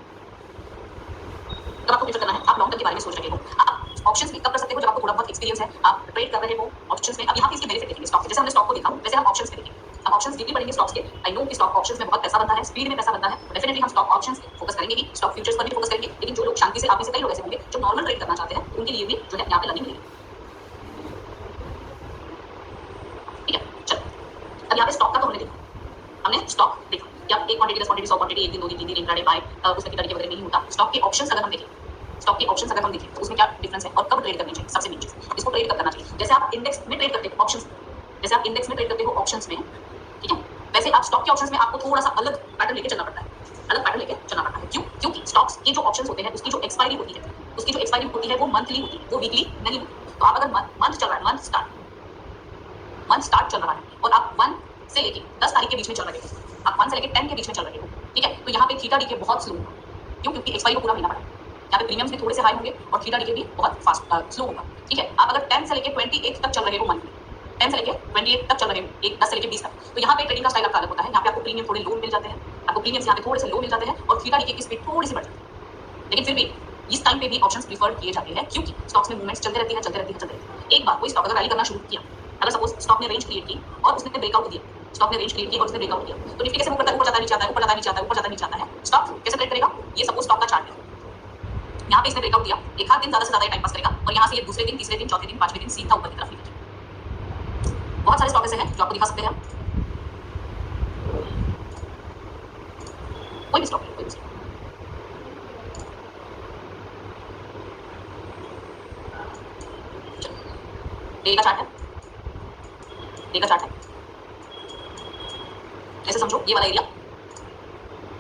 कब आपको प्रेफर करना है, आप लॉन्ग टर्म के बारे में सोच रहे हो। आप ऑप्शंस में कब कर सकते हो जब आपको थोड़ा बहुत एक्सपीरियंस है, आप ट्रेड कर रहे हो ऑप्शंस में। अब यहाँ पे इसके बेनिफिट देखेंगे स्टॉक, जैसे हमने स्टॉक को देखा वैसे हम ऑप्शंस में देखेंगे। अब ऑप्शंस डीपली पढ़ेंगे स्टॉक्स के। आई नो कि स्टॉक ऑप्शंस में बहुत पैसा बनता है, स्पीड में पैसा बनता है, तो डेफिनेटली हम स्टॉक ऑप्शंस फोकस करेंगे ही, स्टॉक फ्यूचर्स पर भी फोकस करेंगे। लेकिन जो लोग शांति से, आप में से कई लोग ऐसे होंगे जो नॉर्मल ट्रेड करना चाहते हैं, उनके लिए भी जो है यहाँ पे लर्निंग मिलेगी, ठीक है। चलो अब यहाँ पे स्टॉक का तो हमने देखा, हमने स्टॉक देखा कि आप एक क्वांटिटी 10 क्वांटिटी 100 क्वांटिटी एक दिन 2 दिन 3 दिन इंट्राडे बाय, उसमें की तरीके वगैरह नहीं होता। स्टॉक के ऑप्शंस अगर हम देखें, स्टॉक के ऑप्शंस अगर हम देखें तो उसमें क्या डिफरेंस है और कब ट्रेड करनी चाहिए, सबसे मेन चीज इसको ट्रेड कब करना चाहिए। जैसे आप इंडेक्स में ट्रेड करते हो ऑप्शंस, जैसे आप इंडेक्स में ट्रेड करते हो ऑप्शंस में, ठीक है, वैसे आप स्टॉक के ऑप्शंस में आपको थोड़ा सा अलग पैटर्न लेके चलना पड़ता है, अलग पैटर्न लेके चलना पड़ता है। क्यों? क्योंकि स्टॉक्स के जो ऑप्शंस होते हैं उसकी जो एक्सपायरी होती है, उसकी जो एक्सपायरी होती है वो मंथली होती है, वो वीकली नहीं होती। तो आप अगर मंथ चल रहा है, मंथ स्टार्ट चल रहा है और आप 1 से लेके 10 तारीख के बीच में चल रहे हो, आप 1 से लेके 10 के बीच में चल रहे हो, ठीक है, तो यहाँ पे थीटा डीके बहुत स्लो होगा। क्यों? क्योंकि एक्सपायरी को पूरा महीना पड़ा है, यहाँ पे प्रीमियम्स भी थोड़े से हाई होंगे और थीटा डीके भी बहुत फास्ट स्लो होगा, ठीक है। आप अगर 10 से लेके 28 तक चल रहे हो मंथ में, 10 से लेके 28 तक चल रहे हो, 10 से लेके 20 तक, तो यहाँ पे ट्रेडिंग का स्टाइल आपका अलग होता है। यहाँ पे आपको प्रीमियम थोड़े लो मिल जाते हैं, आपको प्रीमियम्स यहाँ पे थोड़े से लो मिल जाते हैं और थीटा डीके की स्पीड थोड़ी सी बढ़ जाती है। लेकिन फिर भी इस टाइम पे भी ऑप्शंस प्रीफर किए जाते हैं, क्योंकि स्टॉक्स में मूवमेंट्स चलते रहती है, चलते रहती है, चलते रहती है। एक बार कोई स्टॉक अगर रैली करना शुरू किया, अगर सपोज स्टॉक ने रेंज क्रिएट की और उसने ब्रेकआउट दिया, स्टॉक ने रेंज क्रिएट की और उसने ब्रेकआउट दिया, तो निफ्टी कैसे मूव करता है, ऊपर जाता नीचे आता है, ऊपर जाता नीचे आता है, ऊपर जाता नीचे आता है। स्टॉक कैसे ट्रेड करेगा, ये सपोज स्टॉक का चार्ट है, यहाँ पे इसने ब्रेकआउट दिया, एक आध दिन ज्यादा से ज्यादा टाइम पास करेगा और यहाँ से ये दूसरे दिन, तीसरे दिन, चौथे दिन, पांचवें दिन सीधा ऊपर की तरफ निकलेगा। बहुत सारे स्टॉक ऐसे हैं जो आपको दिखा सकते हैं, कोई भी स्टॉक, कोई भी स्टॉक। डे का चार्ट है, डे का चार्ट है, ऐसे समझो ये वाला एरिया,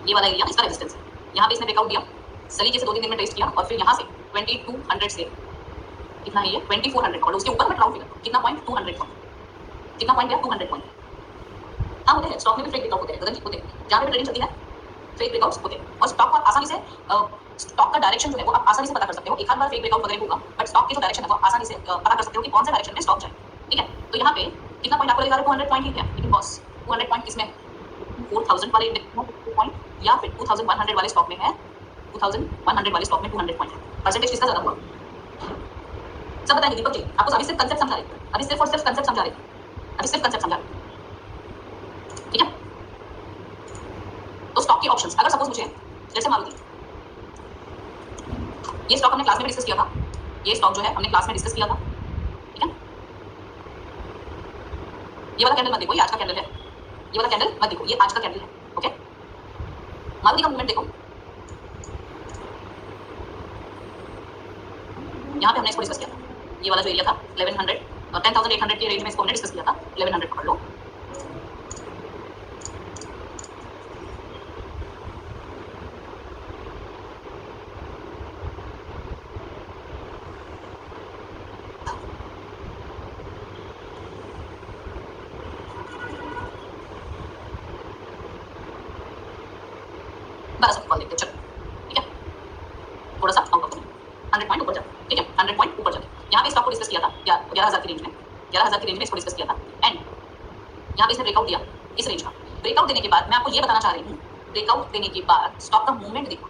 ये वाला एरिया इसका रेजिस्टेंस है। यहाँ पे इसने ब्रेकआउट दिया, सलीके से 2-3 दिन में टेस्ट किया और फिर यहाँ से 2200 से कितना है ये 2400 और उसके ऊपर में राउंड फिगर कितना पॉइंट 200 पॉइंट, कितना पॉइंट है 200 पॉइंट। हाँ होते हैं स्टॉक में भी फेक ब्रेकआउट होते हैं, गगन होते हैं, जहाँ पे ट्रेडिंग चलती है फेक ब्रेकआउट्स होते हैं। और स्टॉक को आप आसानी से स्टॉक का डायरेक्शन जो है वो आप आसानी से पता कर सकते हो। एक आध बार फेक ब्रेकआउट वगैरह होगा बट स्टॉक की जो डायरेक्शन है वो आसानी से पता कर सकते हो कि कौन सा डायरेक्शन में स्टॉक जाए, ठीक है। तो यहाँ पे कितना पॉइंट आपको लगेगा 200 पॉइंट ही है, लेकिन बॉस 200 पॉइंट किसमें 4000 वाले इंडेक्स में 50 पॉइंट या फिर 2100 वाले स्टॉक में है 2100 वाले स्टॉक में 200 पॉइंट है। परसेंटेज किसका ज्यादा हुआ सब बताएंगे दीपक जी। आपको अभी सिर्फ कंसेप्ट समझा रही थी, अभी सिर्फ और सिर्फ कंसेप्ट समझा रही थी, अभी सिर्फ कंसेप्ट समझा रही थी, ठीक है। तो स्टॉक के ऑप्शंस, अगर सपोज मुझे जैसे मारुति, ये स्टॉक हमने क्लास में डिस्कस किया था, ये स्टॉक जो है हमने क्लास में डिस्कस किया था, ठीक है। ये वाला कैंडल मत देखो, ये आज का कैंडल है, ये वाला कैंडल मत देखो, ये आज का कैंडल है, ओके। मारुति का मूवमेंट देखो, यहाँ पे हमने इसको डिस्कस किया था, ये वाला जो एरिया था 1100 और 10800 के रेंज में इसको हमने डिस्कस किया था, 1100 पकड़ लो। बस कॉल देखते चलो, ठीक है। थोड़ा सा आउट ऑफ 100 पॉइंट ऊपर जाओ, ठीक है, 100 पॉइंट ऊपर जाओ। यहाँ पे स्टॉक को डिस्कस किया था 11000 की रेंज में, 11000 की रेंज में इसको डिस्कस किया था एंड यहाँ पे इसने ब्रेकआउट दिया इस रेंज का। ब्रेकआउट देने के बाद मैं आपको ये बताना चाह रही हूँ, ब्रेकआउट देने के बाद स्टॉक का मूवमेंट देखो,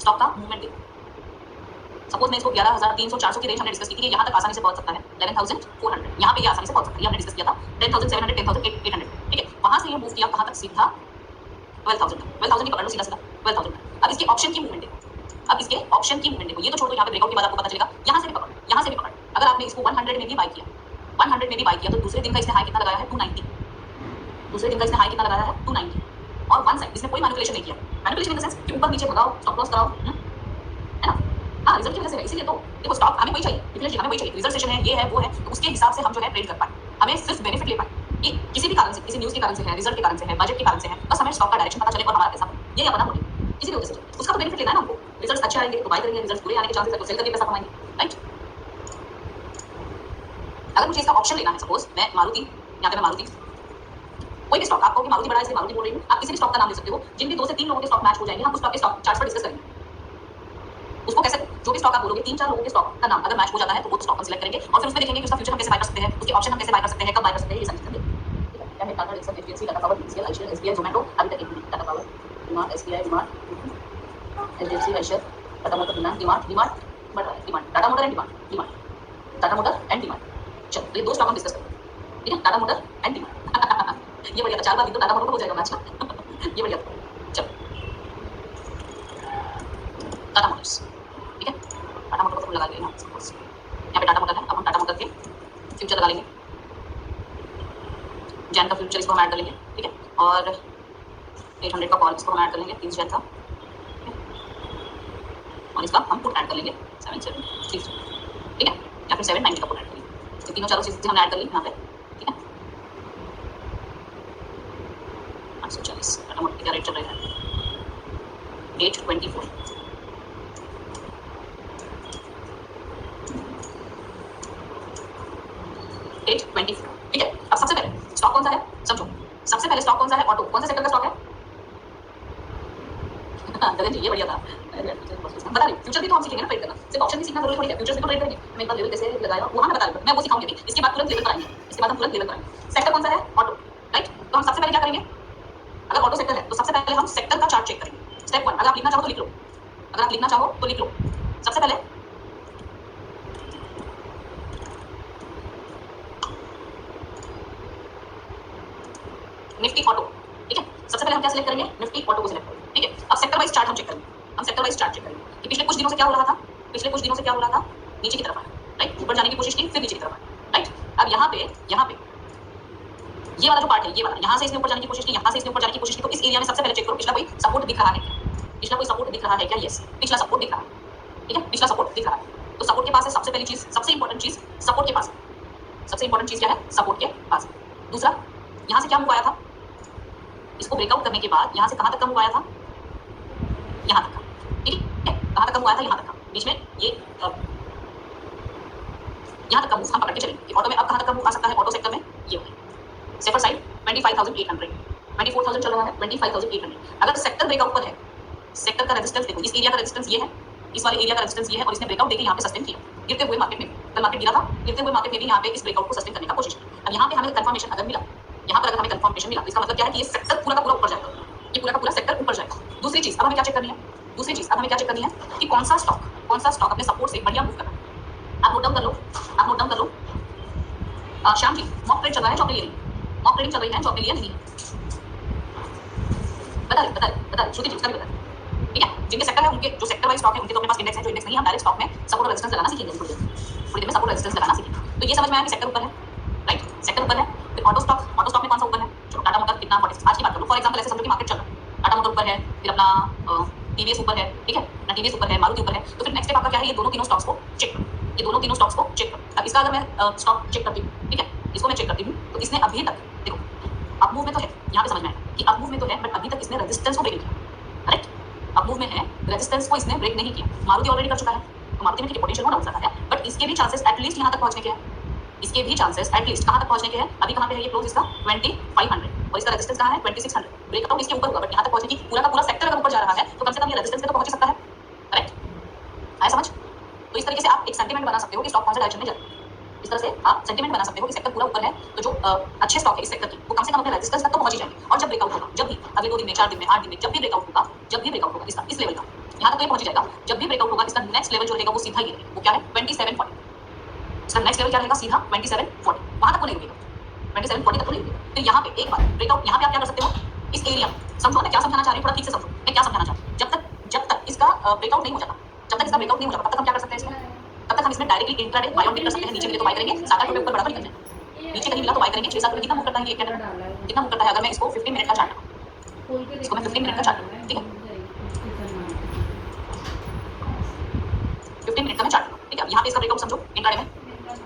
स्टॉक का मूवमेंट देखो। सपोज मैं इसको 11300 400 की रेंज हमने डिस्कस की थी, यहाँ तक आसानी से पहुंच सकता है 11400, यहाँ पे ये आसानी से पहुंच सकता है, हमने डिस्कस किया था 10700 10800, ठीक है। वहां से ये मूव किया कहाँ तक, सीधा 12000 ही पकड़ लो, सीधा सीधा 12000। अब इसके ऑप्शन की मूवमेंट देखो, अब इसके ऑप्शन की मूवमेंट देखो, ये तो छोड़ दो, यहाँ पे ब्रेकआउट के बाद आपको पता चलेगा, यहाँ से भी पकड़, यहाँ से भी पकड़। अगर आपने इसको 100 में भी बाय किया, 100 में भी बाय किया, तो दूसरे दिन का इसने हाई कितना लगाया है 290, दूसरे दिन का इसने हाई कितना लगाया है 290, और वन साइड इसने कोई मैनिपुलेशन नहीं किया, मैनिपुलेशन इन द सेंस कि ऊपर नीचे भगाओ, स्टॉप लॉस कराओ, है ना। हाँ, रिजल्ट की वजह से है, इसीलिए तो देखो स्टॉक हमें वही चाहिए, डिफिनेटली हमें वही चाहिए, रिजल्ट सेशन है, ये है वो है, तो उसके हिसाब से हम जो है ट्रेड कर पाए, हमें सिर्फ बेनिफिट ले पाए कि किसी भी कारण से, किसी न्यूज़ के कारण से है, रिजल्ट के कारण से है, बजट के कारण से है, बस हमें स्टॉक का डायरेक्शन पता चले और हमारा पैसा ये अपना मोटिव, किसी भी वजह से उसका तो बेनिफिट लेना है ना हमको। रिजल्ट्स अच्छे आएंगे तो बाय करेंगे, रिजल्ट्स बुरे आने के चांसेस है तो सेल करके पैसा कमाएंगे, राइट। अगर मुझे इसका ऑप्शन लेना है, सपोज मैं मारुति, यहाँ पे मैं मारुति, कोई भी स्टॉक, आपको कि मारुति बड़ा है इसलिए मारुति बोल रही हूँ, आप किसी भी स्टॉक का नाम ले सकते हो, जिनके 2 से 3 लोगों के स्टॉक मैच हो जाएंगे, हम उस स्टॉक के स्टॉक चार्ट पर डिस्कस करेंगे। उसको कैसे, जो भी स्टॉक आप बोलोगे 3-4 लोगों के स्टॉक का नाम अगर मैच हो जाता है तो वो स्टॉक हम सिलेक्ट करेंगे और फिर उसमें देखेंगे कि उसका फ्यूचर हम कैसे बाय कर सकते हैं, उसके ऑप्शन हम कैसे बाय कर सकते हैं, कब बाय कर सकते हैं, ये सारी चीजें देखिए। क्या है Tata, action, HDFC, Tata power, BCL, ICL, SBI, Zomato, अभी तक एक Tata power, DMart, SBI, DMart, HDFC, ICL, Tata motor, DMart, बढ़ रहा है, DMart, Tata motor and DMart, Tata motor and DMart. चलो ये 2 स्टॉक हम डिस्कस करते हैं, ठीक है, टाटा मोटर एंड डिमार्ट। ये बढ़िया था, 4 बार तो टाटा मोटर हो जाएगा मैच ना। ये बढ़िया था। चलो टाटा मोटर्स, ठीक है, टाटा मोटर को लगा लेना, सपोज यहाँ पे टाटा मोटर है, अब हम टाटा मोटर के फ्यूचर लगा लेंगे, जैन का फ्यूचर इसको हम ऐड कर लेंगे, ठीक है, और 800 का कॉल इसको हम ऐड कर लेंगे, 30 जैन का, और इसका हम पुट ऐड कर लेंगे 7730, ठीक है, या फिर 790 का पुट ऐड करेंगे। तो तीनों चारों चीजें हमने ऐड कर ली यहाँ पे, ठीक है। 840 टाटा मोटर का रेट चल रहा है 824, 824, ठीक है। अब सबसे पहले स्टॉक कौन सा है समझो, सबसे पहले स्टॉक कौन सा है, ऑटो, कौन सा सेक्टर का स्टॉक है। गगन जी ये बढ़िया था, बता रही हूँ, फ्यूचर भी तो हम सीखेंगे ना ट्रेड करना, सिर्फ ऑप्शन भी सीखना जरूरी थोड़ी है, फ्यूचर्स भी तो ट्रेड करेंगे। मैं एक बार लेवल कैसे लगाया वहां मैं बता रही हूँ, मैं वो सिखाऊंगी अभी, इसके बाद तुरंत लेवल पर आएंगे, इसके बाद हम तुरंत लेवल पर आएंगे। सेक्टर कौन सा है, ऑटो, राइट। तो हम सबसे पहले क्या करेंगे, अगर ऑटो सेक्टर है तो सबसे पहले हम सेक्टर का चार्ट चेक करेंगे। स्टेप 1, अगर आप लिखना चाहो तो लिख लो, अगर आप लिखना चाहो तो लिख लो। सबसे पहले निफ्टी ऑटो, ठीक है, सबसे पहले हम क्या सिलेक्ट करेंगे, निफ्टी ऑटो को सिलेक्ट करेंगे, ठीक है। अब सेक्टर वाइज चार्ट हम चेक करेंगे, हम सेक्टर वाइज चार्ट चेक करेंगे कि पिछले कुछ दिनों से क्या हो रहा था, पिछले कुछ दिनों से क्या हो रहा था, नीचे की तरफ आया, राइट, ऊपर जाने की कोशिश की फिर नीचे की तरफ आया, राइट। अब यहाँ पे ये वाला जो पार्ट है, ये वाला, यहाँ से इसने ऊपर जाने की कोशिश की, यहाँ से इसने ऊपर जाने की कोशिश की, तो इस एरिया में सबसे पहले चेक करो पिछला कोई सपोर्ट दिख रहा है क्या, पिछला कोई सपोर्ट दिख रहा है क्या, यस पिछला सपोर्ट दिख रहा है, ठीक है, पिछला सपोर्ट दिख रहा है। तो सपोर्ट के पास है सबसे पहली चीज, सबसे इंपॉर्टेंट चीज सपोर्ट के पास, सबसे इंपॉर्टेंट चीज क्या है, सपोर्ट के पास। दूसरा, यहाँ से क्या मूव आया था, इसको ब्रेकआउट करने के बाद यहाँ से कहाँ तक का मूव आया था, यहाँ तक का, ठीक है, कहाँ तक का मूव आया था, यहाँ तक का, बीच में ये यहाँ तक का मूव हम पकड़ के चलेंगे। ऑटो में अब कहाँ तक का मूव आ सकता है, ऑटो सेक्टर में ये सेफर साइड 25,800, 24,000 चल रहा है, 25,800। अगर सेक्टर ब्रेकआउट पर है, सेक्टर का रेजिस्टेंस देखो, इस एरिया का रेजिस्टेंस ये है, इस वाले एरिया का रेजिस्टेंस ये है, और इसने ब्रेकआउट देके यहाँ पे सस्टेन किया, गिरते हुए मार्केट में, कल मार्केट गिरा था, गिरते हुए मार्केट में भी यहाँ पे इस ब्रेकआउट को सस्टेन करने का कोशिश की। अब यहाँ पे हमें कंफर्मेशन अगर मिला, यहाँ पर अगर हमें कंफर्मेशन मिला, इसका मतलब क्या है कि ये सेक्टर पूरा का पूरा ऊपर जाएगा, पूरा का पूरा सेक्टर ऊपर जाएगा। दूसरी चीज अब हमें क्या चेक करनी है, दूसरी चीज अब हमें क्या चेक करनी है कि कौन सा स्टॉक अपने सपोर्ट से बढ़िया मूव कर रहा है। आप नोट डाउन कर लो, आप नोट डाउन कर लो। श्याम जी, मॉक ट्रेड चल रहा है, जॉब के लिए नहीं, मॉक ट्रेडिंग चल रही है, जॉब के लिए नहीं। बता श्रुति जी, उसका भी बता। ठीक है, जिनके सेक्टर है उनके जो सेक्टर वाइज स्टॉक है उनके तो अपने पास इंडेक्स है, जो इंडेक्स नहीं है हम डायरेक्ट स्टॉक में सपोर्ट और रेजिस्टेंस लगाना सीखेंगे थोड़ी देर में सपोर्ट रेजिस्टेंस लगाना सीखेंगे। तो ये समझ में आया कि सेक्टर ऊपर है, राइट, सेक्टर ऊपर है। फिर ऑटो स्टॉक में कौन सा ऊपर है, चलो टाटा मोटर कितना 46 आज की बात करो फॉर एग्जांपल, ऐसे समझो कि मार्केट चल रहा है, टाटा मोटर ऊपर है, फिर अपना टीवीएस ऊपर है, ठीक है ना, टीवीएस ऊपर है, मारुति ऊपर है। तो फिर नेक्स्ट स्टेप आपका क्या है, ये दोनों तीनों स्टॉक्स को चेक करो, ये दोनों तीनों स्टॉक्स को चेक करो। अब इसका अगर मैं स्टॉक चेक करती हूँ, ठीक है, इसको मैं चेक करती हूँ, तो इसने अभी तक देखो अप मूव में तो है, यहाँ पे समझ में आया कि अप मूव में तो है, बट अभी तक इसने रेजिस्टेंस को ब्रेक नहीं किया, करेक्ट, अप मूव में है, रेजिस्टेंस को इसने ब्रेक नहीं किया। मारुति ऑलरेडी कर चुका है, तो मारुति में पोटेंशियल नो डाउट रखा है, बट इसके भी चांसेस एटलीस्ट यहाँ तक पहुंचने के हैं, इसके भी चांसेस एटलीस्ट कहां तक पहुंचने के हैं। अभी कहां पे है ये क्लोज इसका 2500 और इसका रेजिस्टेंस कहां है 2600। ब्रेकआउट इसके ऊपर हुआ, बट यहां तक पहुंचने की पूरा का पूरा सेक्टर अगर ऊपर जा रहा है तो कम से कम ये रेजिस्टेंस पे तो पहुंच ही सकता है, करेक्ट, आया समझ। तो इस तरीके से आप एक सेंटीमेंट बना सकते हो कि स्टॉक कौन से डायरेक्शन में जा रहा है। इस तरह से आप सेंटीमेंट बना सकते हो कि सेक्टर पूरा ऊपर है, तो जो अच्छे स्टॉक है इस सेक्टर की वो कम से कम अपने रेजिस्टेंस तक तो पहुंच ही जाएंगे। और जब ब्रेकआउट होगा, जब भी अगले 2 दिन में, 4 दिन में, 8 दिन में, जब भी ब्रेकआउट होगा इसका इस लेवल का, यहाँ तक तो ये पहुंच जाएगा। जब भी ब्रेकआउट होगा इसका नेक्स्ट लेवल जो रहेगा वो सीधा ही रहेगा, वो क्या है 2740। इसका नेक्स्ट लेवल क्या रहेगा, सीधा 2740, वहां तक को नहीं रुकेगा, 2740 तक को नहीं रुकेगा। फिर यहाँ पे एक बार ब्रेकआउट, यहाँ पे आप क्या कर सकते हो, इस एरिया समझो मैं क्या समझाना चाह रही हूँ, थोड़ा ठीक से समझो मैं क्या समझाना चाह रही हूँ। जब तक इसका ब्रेकआउट नहीं हो जाता, जब तक इसका ब्रेकआउट नहीं हो जाता, तब तक हम क्या कर सकते हैं इसमें, तब तक हम इसमें directly intraday buy on dip कर सकते हैं। नीचे मिले तो बाय करेंगे, 7-8 रुपए ऊपर बराबर निकल जाए, नीचे कहीं मिला तो बाय करेंगे। 6-7 रुपए कितना मूव करता है ये कैंडल, कितना मूव करता है। अगर मैं इसको 15 मिनट का चार्ट, इसको मैं 15 मिनट का चार्ट, ठीक है 15 मिनट का मैं चार्ट, ठीक है। यहाँ पे इसका ब्रेकआउट समझो,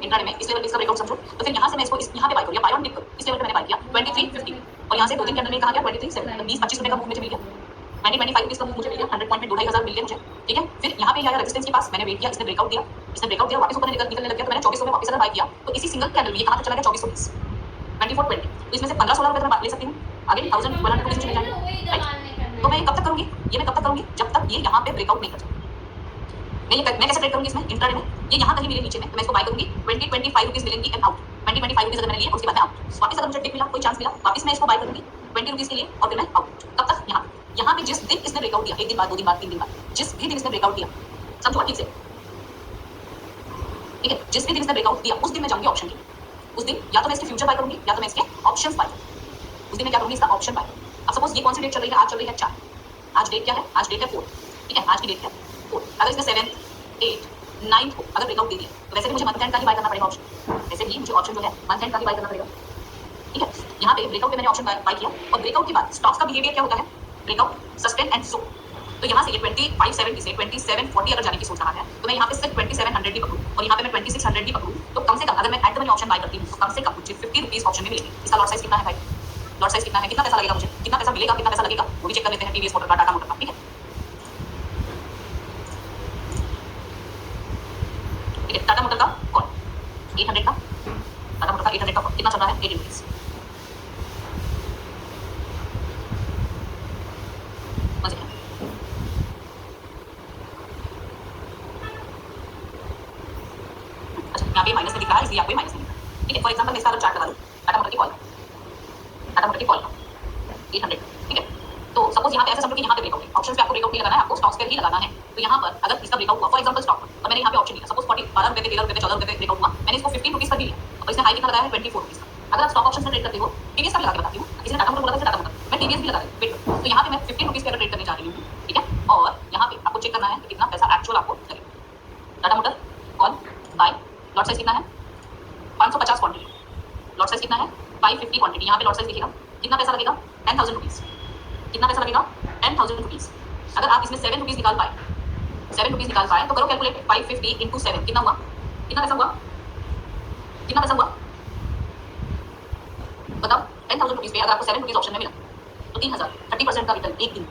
इंट्राडे में इस लेवल पे इसका ब्रेकआउट समझो, तो फिर यहाँ से मैं इसको यहाँ पे बाय करूँ या बाय ऑन डिप करूँ, इस लेवल पे मैंने बाय किया 2350 और यहाँ से 2-3 कैंडल में कहा गया 23.7, 20-25 रुपए का मूव मुझे मिल गया, 25 रुपीस का मूव मुझे मिल गया, 100 पॉइंट में 2500 मिल गया मुझे, ठीक है। फिर यहाँ पे आया रेजिस्टेंस के पास, मैंने वेट किया, इसने ब्रेकआउट दिया, वापस ऊपर निकलने लग गया, तो मैंने 2400 में वापस अगर बाय किया, तो इसी सिंगल कैंडल में ये कहाँ तक चला गया 2420, 2420, तो इसमें से 15-16 रुपए मैं ले सकती हूँ, आगे 1200 रुपीस मिल जाएंगे, राइट। तो मैं कब तक करूँगी, ये मैं कब तक करूँगी, जब तक ये यहाँ पे ब्रेकआउट नहीं कर जाए। मैं कैसे ट्रेड करूंगी इसमें, इंट्राडे में ये यहाँ कहीं मिले नीचे में, तो मैं इसको बाय करूंगी, 20-25 रुपीस मिलेंगी एंड आउट, 20-25 रुपीस अगर मैंने लिए उसके बाद मैं आउट, वापस अगर मुझे डिप मिला, कोई चांस मिला, वापस मैं इसको बाय करूंगी 20 रुपीस के लिए और फिर मैं आउट। कब तक, यहाँ पे जिस दिन इसने ब्रेकआउट दिया, 1 दिन बाद, 2 दिन बाद, 3 दिन बाद, जिस भी दिन इसने ब्रेकआउट दिया, समझो ठीक से, ठीक है, जिस भी दिन इसने ब्रेकआउट दिया उस दिन मैं जाऊंगी ऑप्शन के, उस दिन या तो मैं इसके फ्यूचर बाय करूंगी या तो मैं इसके ऑप्शंस बाय, उस दिन मैं क्या करूंगी, इसका ऑप्शन बाय। अब सपोज ये कौन सी डेट चल रही है, आज चल रही है 4, आज डेट क्या है, आज डेट है 4, ठीक है, आज की डेट क्या है 4। अगर इसने 7, 8, 9 को अगर ब्रेकआउट दे दिया, तो वैसे भी मुझे मंथ एंड का ही बाय करना पड़ेगा ऑप्शन, वैसे भी मुझे ऑप्शन जो है मंथ एंड का ही बाय करना पड़ेगा, ठीक है। यहाँ पे ब्रेकआउट पे मैंने ऑप्शन बाय किया और ब्रेकआउट के बाद स्टॉक्स का बिहेवियर क्या होता है, ब्रेकआउट, सस्टेन एंड सो। तो यहाँ से ये 2570 से 2740 अगर जाने की सोच रहा है, तो मैं यहाँ पे सिर्फ 2700 भी पकड़ूँ और यहाँ पे मैं 2600 भी पकड़ूँ, तो कम से कम अगर मैं at the money option buy करती हूँ तो कम से कम मुझे 50 रुपीस ऑप्शन में मिलेंगे। इसका लॉट साइज कितना है भाई, लॉट साइज कितना है, कितना पैसा लगेगा मुझे, कितना पैसा मिलेगा, कितना पैसा लगेगा, वो भी चेक कर लेते हैं टीवीएस मोटर का, टाटा मोटर का, ठीक है। ठीक है, टाटा मोटर का कॉल 800 का, टाटा मोटर का 800 का कितना चल रहा है, 80 रुपीस, समझ गए। अच्छा, यहाँ पे माइनस में दिख रहा है, इसलिए आपको माइनस में दिख रहा है, ठीक है। फॉर एग्जांपल मैं इसका अगर चार्ट लगा लूँ, टाटा मोटर की कॉल 800, ठीक है। तो सपोज यहाँ पे ऐसे समझो कि यहाँ पे ब्रेकआउट है, ऑप्शंस पे आपको ब्रेकआउट नहीं लगाना है, आपको स्टॉक्स पे ही लगाना है। तो यहाँ पर अगर इसका ब्रेकआउट हुआ, फॉर एग्जांपल स्टॉक और मैंने यहाँ पे ऑप्शन लिया, सपोज 12 रुपए पे, 13 रुपए पे, 14 रुपए पे ब्रेकआउट हुआ, मैंने इसको 15 रुपीस पर भी लिया, और इसने हाई कितना लगाया है 24 रुपीस का। अगर आप स्टॉक ऑप्शन से ट्रेड करते हो, टीवीएस का भी लगा के बताती हूँ, किसी ने टाटा मोटर बोला था, टाटा मोटर मैं टीवीएस भी लगा रही हूँ, तो यहाँ पे मैं 15 रुपीस पे अगर ट्रेड करने जा रही हूँ, ठीक है। और यहाँ पे आपको चेक करना है कि कितना पैसा एक्चुअल आपको लगेगा। Tata Motor call buy, lot size कितना है 550 क्वांटिटी, लॉट साइज कितना है 550 क्वांटिटी, यहाँ पे लॉट साइज दिखेगा, कितना पैसा लगेगा 10,000 रुपीस, कितना पैसा लगेगा 10,000 रुपीस। अगर आप इसमें 7 रुपीस निकाल पाए, 7 रुपीस निकाल पाए, तो करो कैलकुलेट, 550 इंटू 7 कितना हुआ, कितना पैसा हुआ, कितना पैसा हुआ बताओ। 10,000 रुपीस पे अगर आपको 7 रुपीस ऑप्शन में मिला तो 3000, 30% का रिटर्न एक दिन,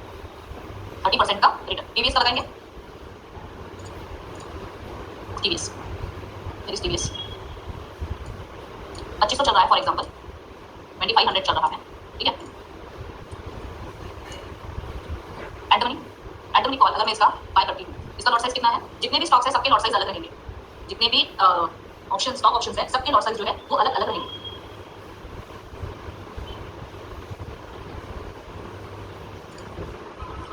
30% का रिटर्न। टीवीएस का लगाएंगे, टीवीएस 2500 चल रहा है फॉर एग्जांपल, 2500 चल रहा है, ठीक है। एट द मनी कॉल अगर मैं इसका बाय करती हूँ, इसका लॉट साइज कितना है, जितने भी स्टॉक्स है सबके लॉट साइज अलग रहेंगे, जितने भी ऑप्शन स्टॉक ऑप्शंस है सबके लॉट साइज जो है वो अलग अलग रहेंगे।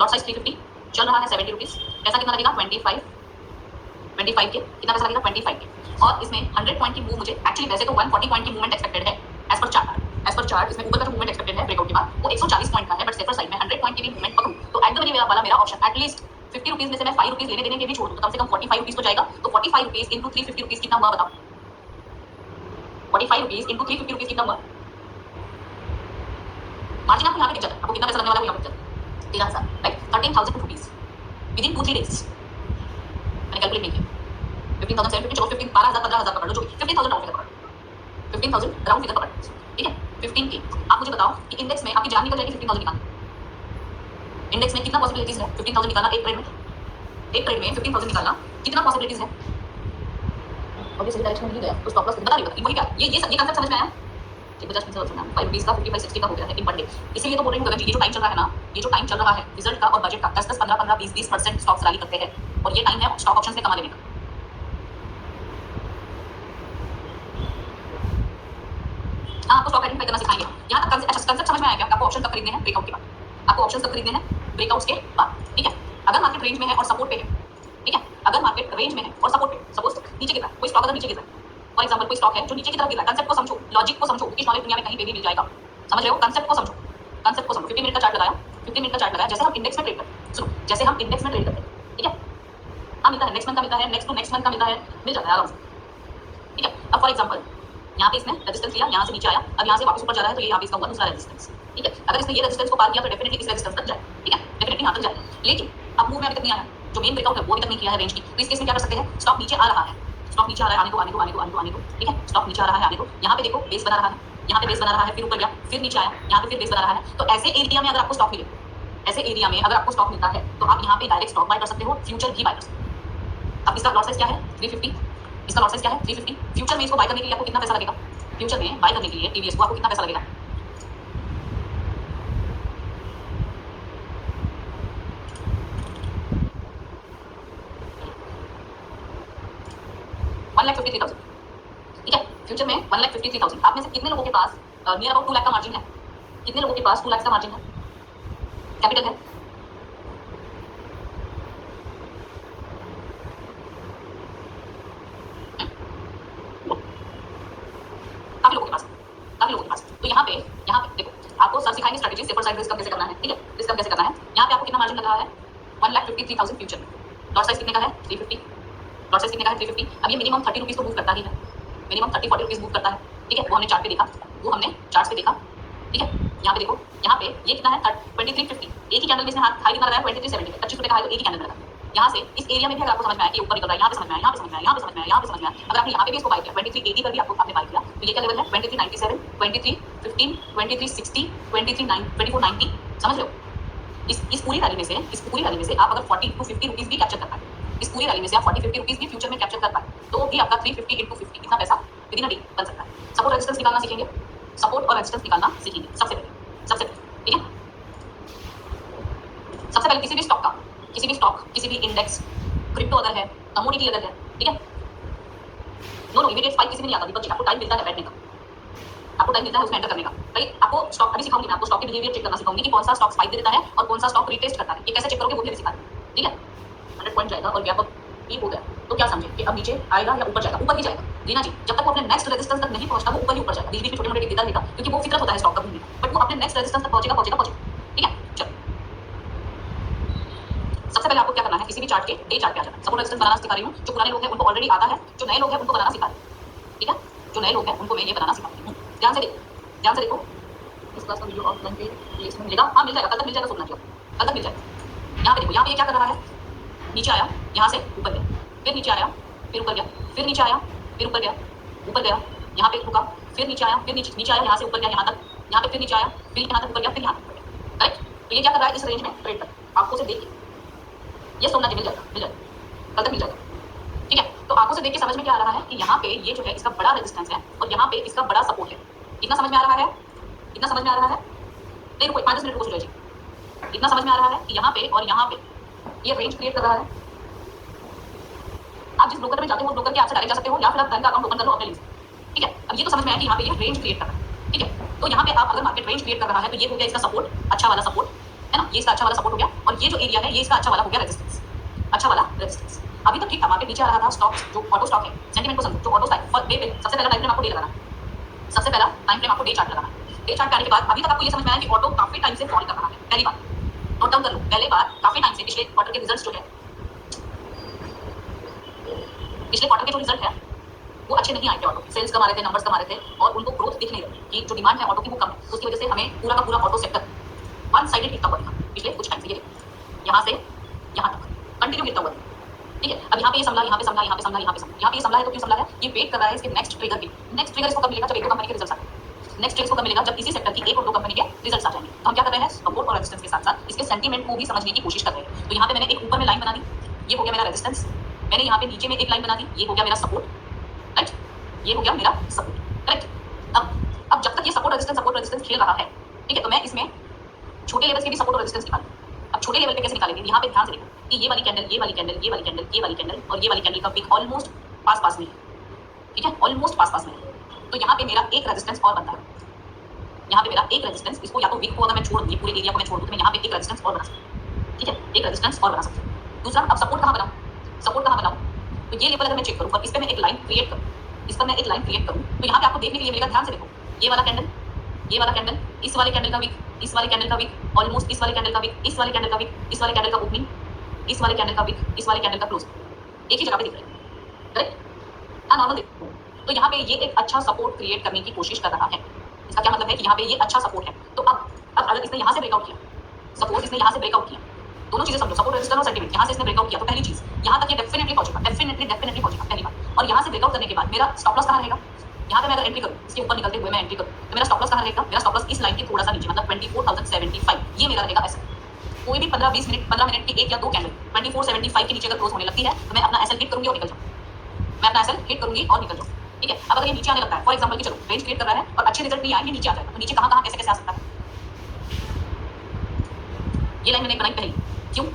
लॉट साइज 350 चल रहा है 70 रुपीज, पैसा कितना लगेगा 25 के, कितना पैसा लगेगा 25 के, और इसमें 100 पॉइंट की मूव मुझे एक्चुअली वैसे तो 140 पॉइंट की मूवमेंट एक्सपेक्टेड है एज पर चार्ट इसमें ऊपर का जो मूवमेंट एक्सपेक्टेड है ब्रेकआउट के बाद वो 140 पॉइंट का है, बट सेफर साइड में 100 पॉइंट की भी मूवमेंट पकड़ूं तो एट द वेरी वाला मेरा ऑप्शन एटलीस्ट 50 रुपीज में से मैं 5 रुपीज लेने देने के भी छोड़ दूं तो कम से कम 45 रुपीज तो जाएगा। तो 45 रुपीज इंटू 350 रुपीज कितना हुआ बताओ, 45 रुपीज इंटू 350 रुपीज कितना हुआ, मार्जिन आपको यहाँ पे दिख जाता है, आपको कितना पैसा लगने वाला है वो यहाँ पे दिख जाता है 13,000 right, 13,000 rupees with in 2-3 days मैंने कैलकुलेट नहीं किया। 15,750 चलो 15 12,000 15,000 पकड़ लो, जो भी 15,000 राउंड फिगर पकड़, 15,000 राउंड फिगर पकड़, ठीक है 15 के। आप मुझे बताओ कि इंडेक्स में आपकी जान निकल जाएगी 15,000 निकालना, इंडेक्स में कितना पॉसिबिलिटीज है 15,000 निकालना एक ट्रेड में 15,000 निकालना कितना पॉसिबिलिटीज है, और ये सही डायरेक्शन में नहीं गया तो स्टॉप लॉस बता नहीं, वही क्या ये कांसेप्ट समझ में आया कि 50 5 रुपीज का 55 60 का हो गया है इन वन डे। इसीलिए तो बोल रही हूँ ये जो टाइम चल रहा है ना, ये जो टाइम चल रहा है रिजल्ट का और बजट का 10 15 15 20% स्टॉक्स रैली करते हैं, और ये टाइम है स्टॉक ऑप्शंस में कमा लेने का। हाँ, आपको स्टॉक आइडेंटिफाई करना सिखाएंगे यहाँ तक। अच्छा, कंसेप्ट समझ में आया क्या आपको? ऑप्शन कब खरीदने हैं? ब्रेकआउट के बाद। आपको ऑप्शन कब खरीदने हैं? ब्रेकआउट्स के बाद, ठीक है। अगर मार्केट रेंज में है और सपोर्ट पे है, ठीक है, अगर मार्केट रेंज में है और सपोर्ट पे, सपोज नीचे गिर रहा है कोई स्टॉक, अगर नीचे गिर रहा है फॉर एग्जांपल कोई स्टॉक है जो नीचे की तरफ गिर रहा है, कंसेप्ट को समझो, लॉजिक को समझो, क्योंकि नॉलेज दुनिया में कहीं पे भी मिल जाएगा, समझ रहे हो? कंसेप्ट को समझो, कंसेप्ट को समझो। 50 मिनट का चार्ट लगाया, 50 मिनट का चार्ट लगाया, जैसे हम इंडेक्स में ट्रेड करते हैं, सुनो, जैसे हम इंडेक्स में ट्रेड करते हैं, ठीक है, हाँ मिलता है, नेक्स्ट मंथ का मिलता है, नेक्स्ट टू नेक्स्ट मंथ का मिलता है, मिल जाता है आराम से, ठीक है। अब फॉर एग्जांपल यहाँ पे इसने रेजिस्टेंस लिया, यहाँ से नीचे आया, अब यहाँ से वापस ऊपर जा रहा है, तो ये यहाँ पे इसका हुआ दूसरा रेजिस्टेंस, ठीक है। अगर इसने ये रेजिस्टेंस को पार किया तो डेफिनेटली इस रेजिस्टेंस तक जाए, ठीक है, डेफिनेटली यहाँ तक जाए। लेकिन अब मूव में अभी तक नहीं आया, जो मेन ब्रेकआउट है वो अभी तक नहीं किया है रेंज की, तो इस केस में क्या कर सकते हैं? स्टॉक नीचे आ रहा है, स्टॉक नीचे आ रहा है, आने को आने को आने को आने को आने को, ठीक है, स्टॉक नीचे आ रहा है, आने को, यहाँ पे देखो बेस बना रहा है, यहाँ पे बेस बना रहा है, फिर ऊपर गया, फिर नीचे आया, यहाँ पे फिर बेस बना रहा है। तो ऐसे एरिया में अगर आपको स्टॉक मिले, ऐसे एरिया में अगर आपको स्टॉक मिलता है तो आप यहाँ पे डायरेक्ट स्टॉक बाय कर सकते हो, फ्यूचर भी बाय कर सकते हो। अब इसका लॉट साइज क्या है? 350, इसका लॉट साइज क्या है? 350। फ्यूचर में इसको बाय करने के लिए आपको कितना पैसा लगेगा? फ्यूचर में बाय करने के लिए टीवीएस को आपको कितना पैसा लगेगा? $1,53,000, ठीक है, फ्यूचर में 1,53,000। आप में से कितने लोगों के पास नियर अबाउट 2 लाख का मार्जिन है? कितने लोगों के पास 2 लाख का मार्जिन है, कैपिटल है? काफी लोगों के पास, काफी लोगों के पास। तो यहाँ पे देखो, आपको सर सिखाएंगे स्ट्रेटेजी, सेफर साइड रिस्क कैसे करना है, ठीक है, रिस्क कैसे करना है। यहाँ पे आपको कितना मार्जिन लग रहा है? 1,53,000 फ्यूचर में। लॉट साइज कितने का है? 350। लॉट साइज कितने का है? 350। अब ये मिनिमम 30 रुपीज तो मूव करता ही है, मिनिमम 30-40 रुपीज मूव करता है, ठीक है, वो हमने चार्ट पे देखा, वो हमने चार्ट पे देखा, ठीक है। यहाँ पे देखो, यहाँ पे ये कितना है? 2350। एक ही कैंडल में इसने हाई कितना लगाया? 2370, 25 रुपए का हाई एक ही कैंडल में लगाया। यहाँ से इस एरिया में भी अगर आपको समझ में आया कि ऊपर निकल रहा है, यहाँ पे समझ में आया, यहाँ पे समझ में आया, यहाँ पे समझ में आया, यहाँ पे समझ में आया, अगर आपने यहाँ पे भी इसको बाय किया 2380 पर भी आपने बाय किया, तो ये क्या लेवल है? 2397, 2315, 2360, 2490, समझ रहे हो? इस पूरी रैली में से आप अगर 40 to 50 रुपीज भी कैप्चर कर पाए, इस पूरी रैली में से आप 40-50 रुपीज भी फ्यूचर में कैप्चर कर पाए, तो भी आपका 350 into 50 कितना पैसा विद इन अ डे बन सकता है। सपोर्ट रेजिस्टेंस निकालना सीखेंगे, सपोर्ट और रेजिस्टेंस निकालना सीखेंगे सबसे पहले, ठीक है। सबसे पहले किसी भी स्टॉक, किसी भी इंडेक्स, क्रिप्टो अगर है, कमोडिटी अगर है, ठीक है, नो इमीडिएट स्पाइक किसी भी नहीं आता, दीपक जी आपको टाइम मिलता है बैठने का, आपको टाइम मिलता है उसमें एंटर करने का। भाई आपको स्टॉक अभी सिखाऊंगी, मैं आपको स्टॉक के बिहेवियर चेक करना सिखाऊंगी कि कौन सा स्टॉक स्पाइक दे देता है और कौन सा स्टॉक रीटेस्ट करता है, ये कैसे चेक करोगे वो भी सिखा दूंगी, ठीक है। 100 पॉइंट जाएगा और गैप अप डीप हो गया, तो क्या समझे कि अब नीचे आएगा या ऊपर जाएगा? ऊपर ही जाएगा, रीना जी, जब तक वो अपने नेक्स्ट रेजिस्टेंस तक नहीं पहुंचता वो ऊपर ही ऊपर जाएगा, बीच बीच में छोटे मोटे डिप देता रहेगा, क्योंकि वो फिक्र होता है स्टॉक का घूमने का, बट वो अपने नेक्स्ट रेजिस्टेंस तक पहुंचेगा, ठीक है। चलो, सबसे पहले आपको क्या करना है, किसी भी चार्ट के डे चार्ट पे आ जाना। सपोर्ट रेजिस्टेंस बनाना सिखा रही हूँ, जो पुराने लोग हैं उनको ऑलरेडी आता है, जो नए लोग हैं उनको बनाना सिखा रही हूँ, ठीक है, जो नए लोग हैं उनको मैं ये बनाना सिखा रही हूँ। ध्यान से देखो, इस क्लास का वीडियो ऑफलाइन पे लिस्ट में मिलेगा, हाँ मिल जाएगा, कल तक मिल जाएगा, सुनना चाहिए, कल तक मिल जाएगा। यहाँ पे देखो, यहाँ पे ये क्या कर रहा है? नीचे आया, यहाँ से ऊपर गया, फिर नीचे आया, फिर ऊपर गया, फिर नीचे आया, फिर ऊपर गया, यहाँ पे रुका, फिर नीचे आया, फिर नीचे आया, यहाँ से ऊपर गया, यहाँ तक, यहाँ पे फिर नीचे आया, फिर यहाँ तक ऊपर गया, फिर यहाँ तक ऊपर गया, राइट। तो ये क्या कर रहा है? इस रेंज में ट्रेड कर, आपको से देख के ये सोना मिल जाएगा, कल तक मिल जाएगा, ठीक है। तो आपको से देख के समझ में क्या आ रहा है कि यहाँ पे ये जो है इसका बड़ा रेजिस्टेंस है और यहाँ पे इसका बड़ा सपोर्ट है। इतना समझ में आ रहा है? इतना समझ में आ रहा है? नहीं रुको, 5 मिनट रुको सुजय जी। इतना समझ में आ रहा है कि यहाँ पे और यहाँ पे ये रेंज क्रिएट कर रहा है। आप जिस ब्रोकर में जाते हो उस ब्रोकर के आपसे डायरेक्ट जा सकते हो या फिर आप बैंक का अकाउंट ओपन कर लो अपने लिए, ठीक है। अब ये तो समझ में आया कि यहाँ पे ये रेंज क्रिएट कर रहा है, ठीक है। तो यहाँ पे आप अगर मार्केट रेंज क्रिएट कर रहा है तो ये हो गया इसका सपोर्ट, अच्छा वाला सपोर्ट, है ना, ये इसका अच्छा वाला सपोर्ट हो गया, और ये जो एरिया है ये इसका अच्छा वाला हो गया रेजिस्टेंस, अच्छा वाला रेजिस्टेंस। अभी तक ठीक था, मार्केट नीचे आ रहा था, स्टॉक्स जो ऑटो स्टॉक है, सेंटीमेंट को समझो, जो ऑटो स्टॉक डे पे सबसे पहला टाइम फ्रेम आपको डे लगाना, सबसे पहला टाइम फ्रेम आपको डे चार्ट लगाना। डे चार्ट पे आने के बाद अभी तक आपको ये समझ में आया कि ऑटो काफी टाइम से फॉल कर रहा है, पहली बात नोट डाउन कर लो, पहले बार काफी टाइम से पिछले क्वार्टर के रिजल्ट्स जो है, पिछले क्वार्टर के जो रिजल्ट है वो अच्छे नहीं आए थे, ऑटो सेल्स कम आ रहे थे, नंबर्स कम आ रहे थे, और उनको ग्रोथ दिख नहीं रही कि जो डिमांड है ऑटो की वो कम है, तो उसकी वजह से हमें पूरा का पूरा ऑटो सेक्टर वन साइडेड गिरता हुआ दिखा पिछले कुछ टाइम से, ये यहाँ से यहाँ तक कंटिन्यू गिरता हुआ दिखा, ठीक है। अब यहाँ पे ये संभला, यहाँ पे संभला, यहाँ पे संभला, यहाँ पे संभला, यहाँ पे संभला है, तो क्यों संभला है, ये वेट कर रहा है इसके नेक्स्ट ट्रिगर की। नेक्स्ट ट्रिगर इसको कब मिलेगा, जब एक दो कंपनी के रिजल्ट्स आए, नेक्स्ट ट्रिगर इसको कब मिलेगा, जब इसी सेक्टर की एक और दो कंपनी के रिजल्ट्स आ जाएंगे। तो हम क्या कर रहे हैं, सपोर्ट और रेजिस्टेंस के साथ साथ इसके सेंटीमेंट को भी समझने की कोशिश कर रहे हैं। तो यहाँ पे मैंने एक ऊपर में लाइन बना दी, ये हो गया मेरा रेजिस्टेंस, मैंने यहाँ पे नीचे में एक लाइन बना दी, ये हो गया मेरा सपोर्ट, राइट, ये हो गया मेरा सपोर्ट, करेक्ट। अब जब तक ये सपोर्ट रेजिस्टेंस खेल रहा है, ठीक है, तो मैं इसमें छोटे लेवल्स के भी सपोर्ट और रेजिस्टेंस निकालूं। अब छोटे लेवल पे कैसे निकालेंगे, यहाँ पे ध्यान से देखो कि ये वाली कैंडल, ये वाली कैंडल, ये वाली कैंडल, ये वाली कैंडल और ये वाली कैंडल का पिक ऑलमोस्ट पास पास में है, ठीक है, ऑलमोस्ट पास पास में है। तो यहाँ पे मेरा एक रेजिस्टेंस और बनता है, यहाँ पे मेरा एक रेजिस्टेंस, इसको या तो वीक को अगर मैं छोड़ दूँ, पूरे एरिया को मैं छोड़ दूँ, तो मैं यहाँ पे एक रेजिस्टेंस और बना सकता हूँ, ठीक है, एक रेजिस्टेंस और बना सकता हूँ। दूसरा, अब सपोर्ट कहाँ बनाऊँ, सपोर्ट कहाँ बनाऊँ, तो ये लेवल अगर मैं चेक करूँ और इस पर मैं एक लाइन क्रिएट करूँ, इस पर मैं एक लाइन क्रिएट करूँ, तो यहाँ पे आपको देखने के लिए मिलेगा, ध्यान से देखो, ये वाला कैंडल, ये वाला कैंडल, इस वाले कैंडल का वीक, इस वाले कैंडल का वीक, ऑलमोस्ट इस वाले कैंडल का वीक, इस वाले कैंडल का वीक, इस वाले कैंडल का ओपनिंग, इस वाले कैंडल का वीक, इस वाले कैंडल का क्लोज, एक ही जगह पे दिख रहा है, करेक्ट। हाँ, नॉर्मल देखो, तो यहाँ पे ये एक अच्छा सपोर्ट क्रिएट करने की कोशिश कर रहा है। इसका क्या मतलब है कि यहाँ पे ये अच्छा सपोर्ट है। तो अब अगर इसने यहाँ से ब्रेकआउट किया, सपोज इसने यहाँ से ब्रेकआउट किया, दोनों चीजें समझो, सपोर्ट रेजिस्टेंस और सेंटीमेंट, यहाँ से इसने ब्रेकआउट किया, तो पहली चीज यहाँ तक ये डेफिनेटली पहुंचेगा, डेफिनेटली पहुंचेगा, पहली बात। और यहाँ से ब्रेकआउट करने के बाद मेरा स्टॉप लॉस कहाँ रहेगा, यहाँ पे मैं अगर एंट्री करूँ, इसके ऊपर निकलते हुए मैं एंट्री करूँ, तो मेरा स्टॉप लॉस कहाँ रहेगा, मेरा स्टॉप लॉस इस लाइन के थोड़ा सा नीचे, मतलब 24,075, ये मेरा रहेगा एसएल। कोई भी 15-20 मिनट, 15 मिनट की एक या दो कैंडल 2475 के नीचे अगर क्लोज होने लगती है, तो मैं अपना एसएल हिट करूंगी और निकल जाऊँ, मैं अपना एसएल हिट करूंगी और निकल जाऊँ, ठीक है। अब अगर ये नीचे आने लगता है, फॉर एग्जाम्पल कि चलो रेंज क्रिएट कर रहा है और अच्छे रिजल्ट नहीं आए, ये नीचे आ जाएगा, तो नीचे कहाँ कैसे कैसे आ सकता है, ये लाइन मैंने बनाई पहले, क्यों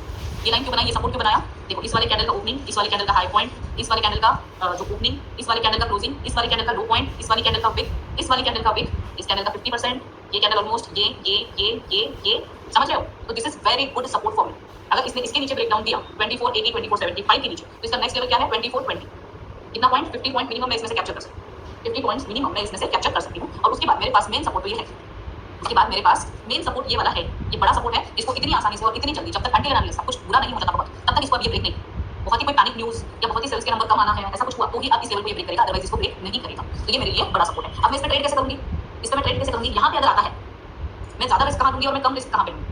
ये लाइन क्यों बनाई, ये सपोर्ट क्यों बनाया, देखो इस वाले कैंडल का ओपनिंग, इस वाले कैंडल का हाई पॉइंट, इस वाले कैंडल का जो ओपनिंग, इस वाले कैंडल का क्लोजिंग, इस वाले कैंडल का लो पॉइंट, इस वाले कैंडल का विक, इस वाले कैंडल का विक, इस कैंडल का 50%, ये कैंडल ऑलमोस्ट ये समझ रहे हो। तो this is very good support for me. अगर इसने इसके नीचे ब्रेकडाउन दिया 2480 2475 के नीचे, तो इसका नेक्स्ट लेवल क्या है 2420, कितना पॉइंट, 50 पॉइंट मिनिमम मैं इसमें से कैप्चर कर सकती हूँ, 50 पॉइंट्स मिनिमम मैं इसमें से कैप्चर कर सकती हूँ। और उसके बाद मेरे पास मेन सपोर्ट तो ये है, उसके बाद मेरे पास मेन सपोर्ट ये वाला है, ये बड़ा सपोर्ट है, इसको इतनी आसानी से और इतनी जल्दी, जब तक अंडे नहीं सब कुछ बुरा नहीं हो जाता बहुत, तब तक इसको अब ये ब्रेक नहीं, बहुत ही कोई पैनिक न्यूज या बहुत ही सेल्स के नंबर कम आना है, ऐसा कुछ हुआ तो ही अब इस लेवल को ये ब्रेक करेगा, अदरवाइज इसको ब्रेक नहीं करेगा। तो ये मेरे लिए बड़ा सपोर्ट है। अब मैं इसमें ट्रेड कैसे करूंगी, इसमें मैं ट्रेड कैसे करूंगी, यहाँ पे अगर आता है मैं ज्यादा रिस्क कहाँ लूंगी और मैं कम रिस्क कहाँ पे लूंगी,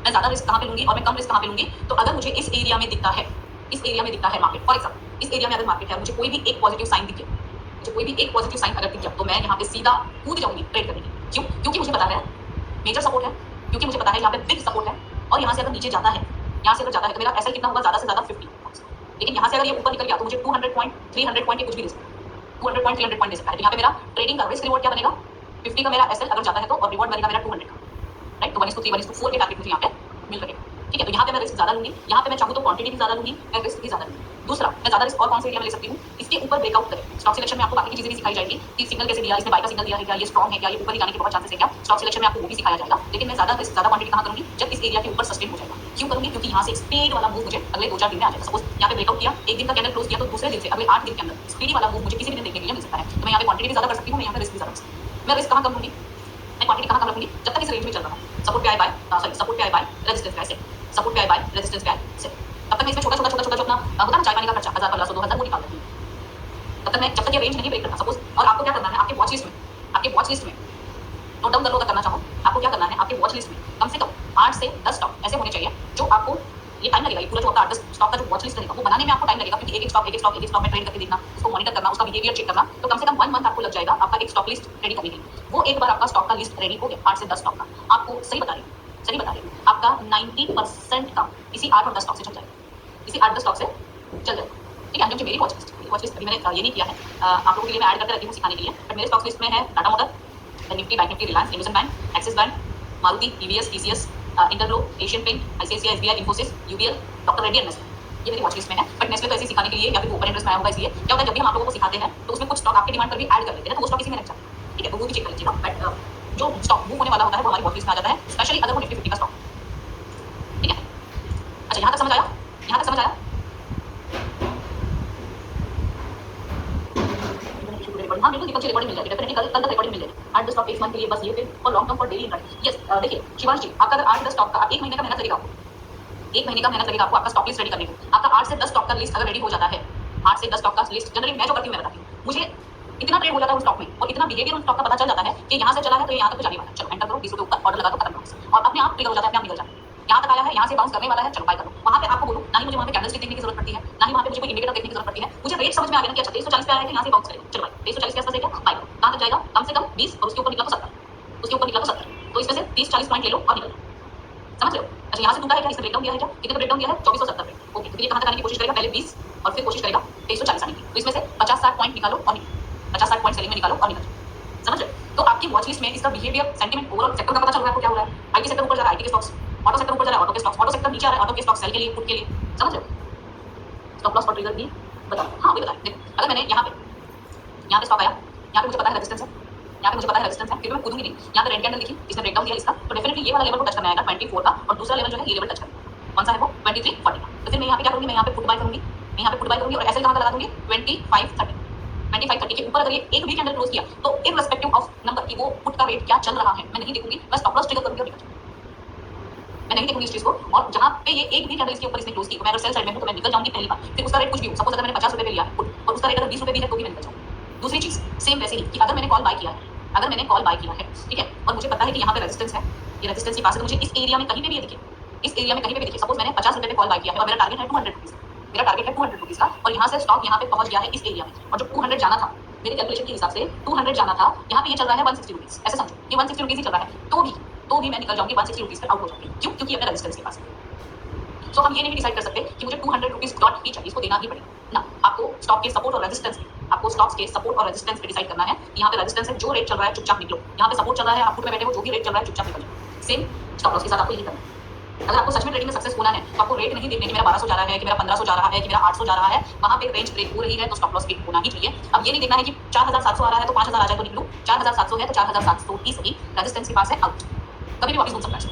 मैं ज्यादा रिस्क कहाँ पे लूंगी और मैं कम रिस्क कहाँ पे लूंगी। तो अगर मुझे इस एरिया में दिखता है, इस एरिया में दिखता है मार्केट, फॉर एग्जाम्पल इस एरिया में अगर मार्केट है, मुझे कोई भी एक पॉजिटिव साइन दिखे, मुझे कोई भी एक पॉजिटिव साइन अगर दिख गया, तो मैं यहाँ पे सीधा कूद जाऊंगी ट्रेड करने की। क्यों, क्योंकि मुझे पता है मेजर सपोर्ट है, क्योंकि मुझे पता है यहाँ पे बिग सपोर्ट है, और यहाँ से अगर नीचे जाता है, यहाँ से अगर जाता है तो मेरा एसएल कितना होगा, ज्यादा से ज्यादा 50। लेकिन यहाँ से अगर ये ऊपर निकल गया तो मुझे 200 पॉइंट 300 पॉइंट कुछ भी दे सकता है, 200 पॉइंट 300 पॉइंट दे सकता है। तो यहाँ पे मेरा ट्रेडिंग का रिस्क रिवॉर्ड क्या बनेगा, 50 का मेरा एसएल अगर जाता है तो, और रिवॉर्ड बनेगा मेरा 200 का, राइट। तो 1:3 1:4 के टारगेट मुझे यहाँ पे मिल रहेगा, ठीक है। तो यहाँ पे मैं रिस्क ज्यादा लूंगी, यहाँ पे मैं चाहूँ तो क्वांटिटी भी ज्यादा लूंगी, मैं रिस्क भी ज्यादा लूंगी। दूसरा, मैं ज्यादा रिस्क और कौन से एरिया में ले सकती हूँ, इसके ऊपर ब्रेकआउट करें। स्टॉक सिलेक्शन में आपको बाकी की चीजें भी सिखाई जाएगी कि सिग्नल कैसे दिया, इसने बाय का सिग्नल दिया है क्या, ये स्ट्रॉन्ग है क्या, ये ऊपर ही जाने के बहुत चांसेस है क्या, स्टॉक सिलेक्शन में आपको वो भी सिखाया जाएगा। लेकिन मैं ज्यादा रिस्क ज्यादा क्वांटिटी कहाँ करूंगी, जब इस एरिया के ऊपर सस्टेन हो जाएगा। क्यों करूंगी, क्योंकि यहाँ से एक स्पीड वाला मूव मुझे अगले 2-4 दिन में आ जाएगा। सपोज यहाँ पे ब्रेकआउट किया, एक दिन का कैंडल क्लोज किया, तो दूसरे दिन से अगले 8 दिन के अंदर स्पीडी वाला मूव मुझे किसी भी दिन देखने के लिए मिल सकता है। तो मैं यहाँ पे क्वांटिटी भी ज्यादा कर सकती हूँ, मैं यहाँ पे रिस्क भी ज्यादा कर सकती हूँ। मैं रिस्क कहाँ कम लूंगी, मैं क्वांटिटी कहाँ कम रखूंगी, जब तक इस रेंज में चल रहा है। सपोर्ट पे आए बाय, सॉरी सपोर्ट पे आए बाय, रेजिस्टेंस पे आए सेल, सपोर्ट पे आए बाय, रेजिस्टेंस पे आए सेल। तब तक मैं इसमें छोटा छोटा जो अपना होता है ना चाय पानी का खर्चा 1000-1500 2000 वो निकाल देती हूँ। तब तक मैं, जब तक ये रेंज नहीं ब्रेक करता सपोज। और आपको क्या करना है, आपके वॉच लिस्ट में, आपके वॉच लिस्ट में नोट डाउन कर लो अगर करना चाहो, आपको क्या करना है, आपके वॉच लिस्ट में कम से कम 8 से 10 स्टॉक ऐसे होने चाहिए जो आपको, ये टाइम लगेगा, ये पूरा जो आपका 8-10 स्टॉक का जो वॉच लिस्ट रहेगा वो बनाने में आपको टाइम लगेगा, क्योंकि एक स्टॉक में ट्रेड करके देखना, उसको मॉनिटर करना, उसका बिहेवियर चेक करना, तो कम से कम 1 मंथ आपको लग जाएगा आपका एक स्टॉक लिस्ट रेडी करने के लिए। वो एक बार आपका स्टॉक का लिस्ट रेडी हो गया 8 से 10 स्टॉक का, आपको सही बता रही हूँ आपका 90% काम इसी 8 और 10 स्टॉक से चल जाएगा, इसी 8-10 स्टॉक से चल जाएगा, ठीक है। जो मेरी वॉच लिस्ट अभी मैंने ये नहीं किया है, आप लोगों के लिए मैं ऐड करते रहती हूँ सिखाने के लिए, बट मेरे स्टॉक लिस्ट में है Tata motor, Nifty, bank Nifty, Reliance, IndusInd bank, Axis bank, Maruti, TVS, TCS, इंटरग्लो, Asian paint, ICICI, SBI, Infosys, UBL, doctor Reddy and Nestle, ये मेरी वॉच लिस्ट में है। बट नेस्ले तो ऐसे सिखाने के लिए या फिर ओपन इंटरेस्ट में आया होगा, इसलिए क्या होता है जब भी हम आप लोगों को सिखाते हैं तो उसमें कुछ स्टॉक आपके डिमांड पर भी ऐड कर लेते हैं, तो वो स्टॉक इसी में रख जाता है, ठीक है। तो वो भी चेक कर लीजिएगा। बट जो स्टॉक मूव होने वाला होता है वो हमारी वॉच लिस्ट में आ जाता है, स्पेशली अगर वो निफ्टी 50 का स्टॉक, अच्छा यहाँ तक समझ आया, यहाँ तक समझ आया। हाँ बिल्कुल दीपक जी रिकॉर्डिंग मिल जाएगी, डेफिनेटली कल तक रिकॉर्डिंग मिल जाएगी। 8-10 स्टॉक एक मंथ के लिए बस ये थे और long term for daily investment. Yes देखिए शिवांश जी, आपका अगर 8-10 स्टॉक का 1 महीने का मेहनत लगेगा आपको, 1 महीने का मेहनत लगेगा आपको आपका स्टॉक लिस्ट रेडी करने को। आपका 8 से 10 स्टॉक का लिस्ट अगर रेडी हो जाता है, 8 से 10 स्टॉक का लिस्ट जनरली मैं जो करती हूँ मैं बताती हूँ, मुझे इतना ट्रेड हो जाता है उस स्टॉक में और इतना बिहेवियर उस स्टॉक का पता चल जाता है कि यहाँ से चला है तो यहाँ तक तो जाने वाला है, चलो एंटर करो, 20 रुपये ऊपर ऑर्डर लगा दो, खत्म करो और अपने आप ट्रिगर हो जाता है, अपने आप निकल जाता है। यहाँ तक आया है, यहाँ से बाउंस करने वाला है, चलो बाय करो। वहाँ पे आपको बोलूँ ना ही मुझे वहाँ पे कैंडलस्टिक देखने की जरूरत पड़ती है, ना ही वहाँ पे मुझे कोई इंडिकेटर देखने की जरूरत पड़ती है, मुझे रेट समझ में आ गया ना कि अच्छा 2340 पे आया है कि यहाँ से बाउंस करेगा, चलो भाई 2340 के आसपास है क्या, बाय करो। कहाँ तक जाएगा, कम से कम 20 और उसके ऊपर निकला तो 70, उसके ऊपर निकला तो 70, तो इसमें से 30-40 पॉइंट ले लो और निकल, समझ रहे हो। अच्छा यहाँ से टूटा है क्या, इसने ब्रेकडाउन दिया है क्या, कितने का ब्रेकडाउन दिया है, 2470 पे, ओके। तो ये कहाँ तक आने की कोशिश करेगा, पहले 20 और फिर कोशिश करेगा 2340 आने की, तो इसमें से 50-60 पॉइंट निकालो और निकलो, 50-60 पॉइंट सेलिंग में निकालो और निकल, समझ रहे हो। तो आपकी वॉच लिस्ट में इसका बिहेवियर, सेंटीमेंट, ओवरऑल सेक्टर का पता चल रहा है आपको क्या हो रहा है। आईटी सेक्टर ऊपर जा रहा है, आईटी के स्टॉक्स, ऑटो सेक्टर ऊपर जा रहा है, ऑटो के स्टॉक्स, ऑटो सेक्टर नीचे आ रहा है, ऑटो के स्टॉक्स सेल के लिए, पुट के लिए, समझ रहे हो। स्टॉप लॉस और ट्रिगर भी बता, हाँ वही बता। देखो अगर मैंने यहाँ पे स्टॉक आया, यहाँ पे मुझे पता है रेजिस्टेंस है, यहाँ पे मुझे पता है रेजिस्टेंस है, क्योंकि मैं कूदूंगी नहीं। यहाँ पे रेड कैंडल दिखी, इसने ब्रेकडाउन दिया इसका, तो डेफिनेटली ये वाला लेवल को टच करना आएगा 24 का और दूसरा लेवल जो है ये लेवल टच करेगा, कौन सा है वो 2340 का। तो फिर मैं यहाँ पे क्या करूँगी, मैं यहाँ पे पुट बाय करूँगी, मैं यहाँ पे पुट बाय करूँगी और ऐसे कहाँ का लगा दूंगी 2530 के ऊपर अगर ये एक भी कैंडल क्लोज किया तो इररिस्पेक्टिव ऑफ नंबर की वो पुट का रेट क्या चल रहा है मैं नहीं देखूंगी, मैं स्टॉप लॉस ट्रिगर करूंगी और निकल जाऊंगी। मैं नहीं देखूंगी इस चीज को, और जहां पे ये एक भी कैंडल इसके ऊपर इसने क्लोज की, मैं अगर सेल साइड में हूं तो मैं निकल जाऊंगी पहली बार। फिर उसका रेट कुछ भी हो, सपोज अगर मैंने 50 रुपए पे लिया है पुट और उसका रेट अगर 20 रुपए भी है तो भी मैं निकल जाऊंगी। दूसरी चीज सेम वैसे ही कि अगर मैंने कॉल बाय किया है, अगर मैंने कॉल बाय किया है, ठीक है, और मुझे पता है कि यहाँ पे रेजिस्टेंस है, ये रेजिस्टेंस के पास है, तो मुझे इस एरिया में कहीं पे भी ये दिखे, इस एरिया में कहीं पे भी दिखे, सपोज मैंने 50 रुपए पे कॉल बाय किया है और मेरा टारगेट है 200 रुपीज, मेरा टारगेट है 200 रुपीज का, और यहाँ से स्टॉक यहाँ पे पहुंच गया है इस एरिया में, और जो 200 जाना था मेरे कैलकुलेशन के हिसाब से 200 जाना था, यहाँ पे ये चल रहा है 160 रुपीज, ऐसे समझो ये 160 रुपीज ही चल रहा है, तो भी मैं निकल जाऊंगी 160 रुपीज पे आउट हो जाऊंगी। क्यों, क्योंकि अपने रेजिस्टेंस के पास। सो हम ये नहीं डिसाइड कर सकते कि मुझे 200 रुपीज डॉट ही चाहिए, इसको देना ही पड़ेगा ना। आपको स्टॉक के सपोर्ट और रेजिस्टेंस, आपको स्टॉक्स के सपोर्ट और रेजिस्टेंस पे डिसाइड करना है कि यहाँ पे रेजिस्टेंस है, जो रेट चल रहा है चुपचाप निकलो, यहाँ पे सपोर्ट चल रहा है आप फुट में बैठे हो, जो भी रेट चल रहा है चुपचाप निकल जाओ। सेम स्टॉप लॉस के साथ आपको यही करना है। अगर आपको सच में ट्रेडिंग में सक्सेस होना है तो आपको रेट नहीं देखने कि मेरा 1200 जा रहा है, कि मेरा 1500 जा रहा है, कि मेरा 800 जा रहा है, वहां पे रेंज ब्रेक हो रही है तो स्टॉप लॉस हिट होना ही चाहिए। अब ये नहीं देखना है कि 4700 आ रहा है तो 5000 आ जाए तो निकलूं, 4700 है तो 4730 ही रेजिस्टेंस के पास है, आउट, कभी भी वापस घूम सकता है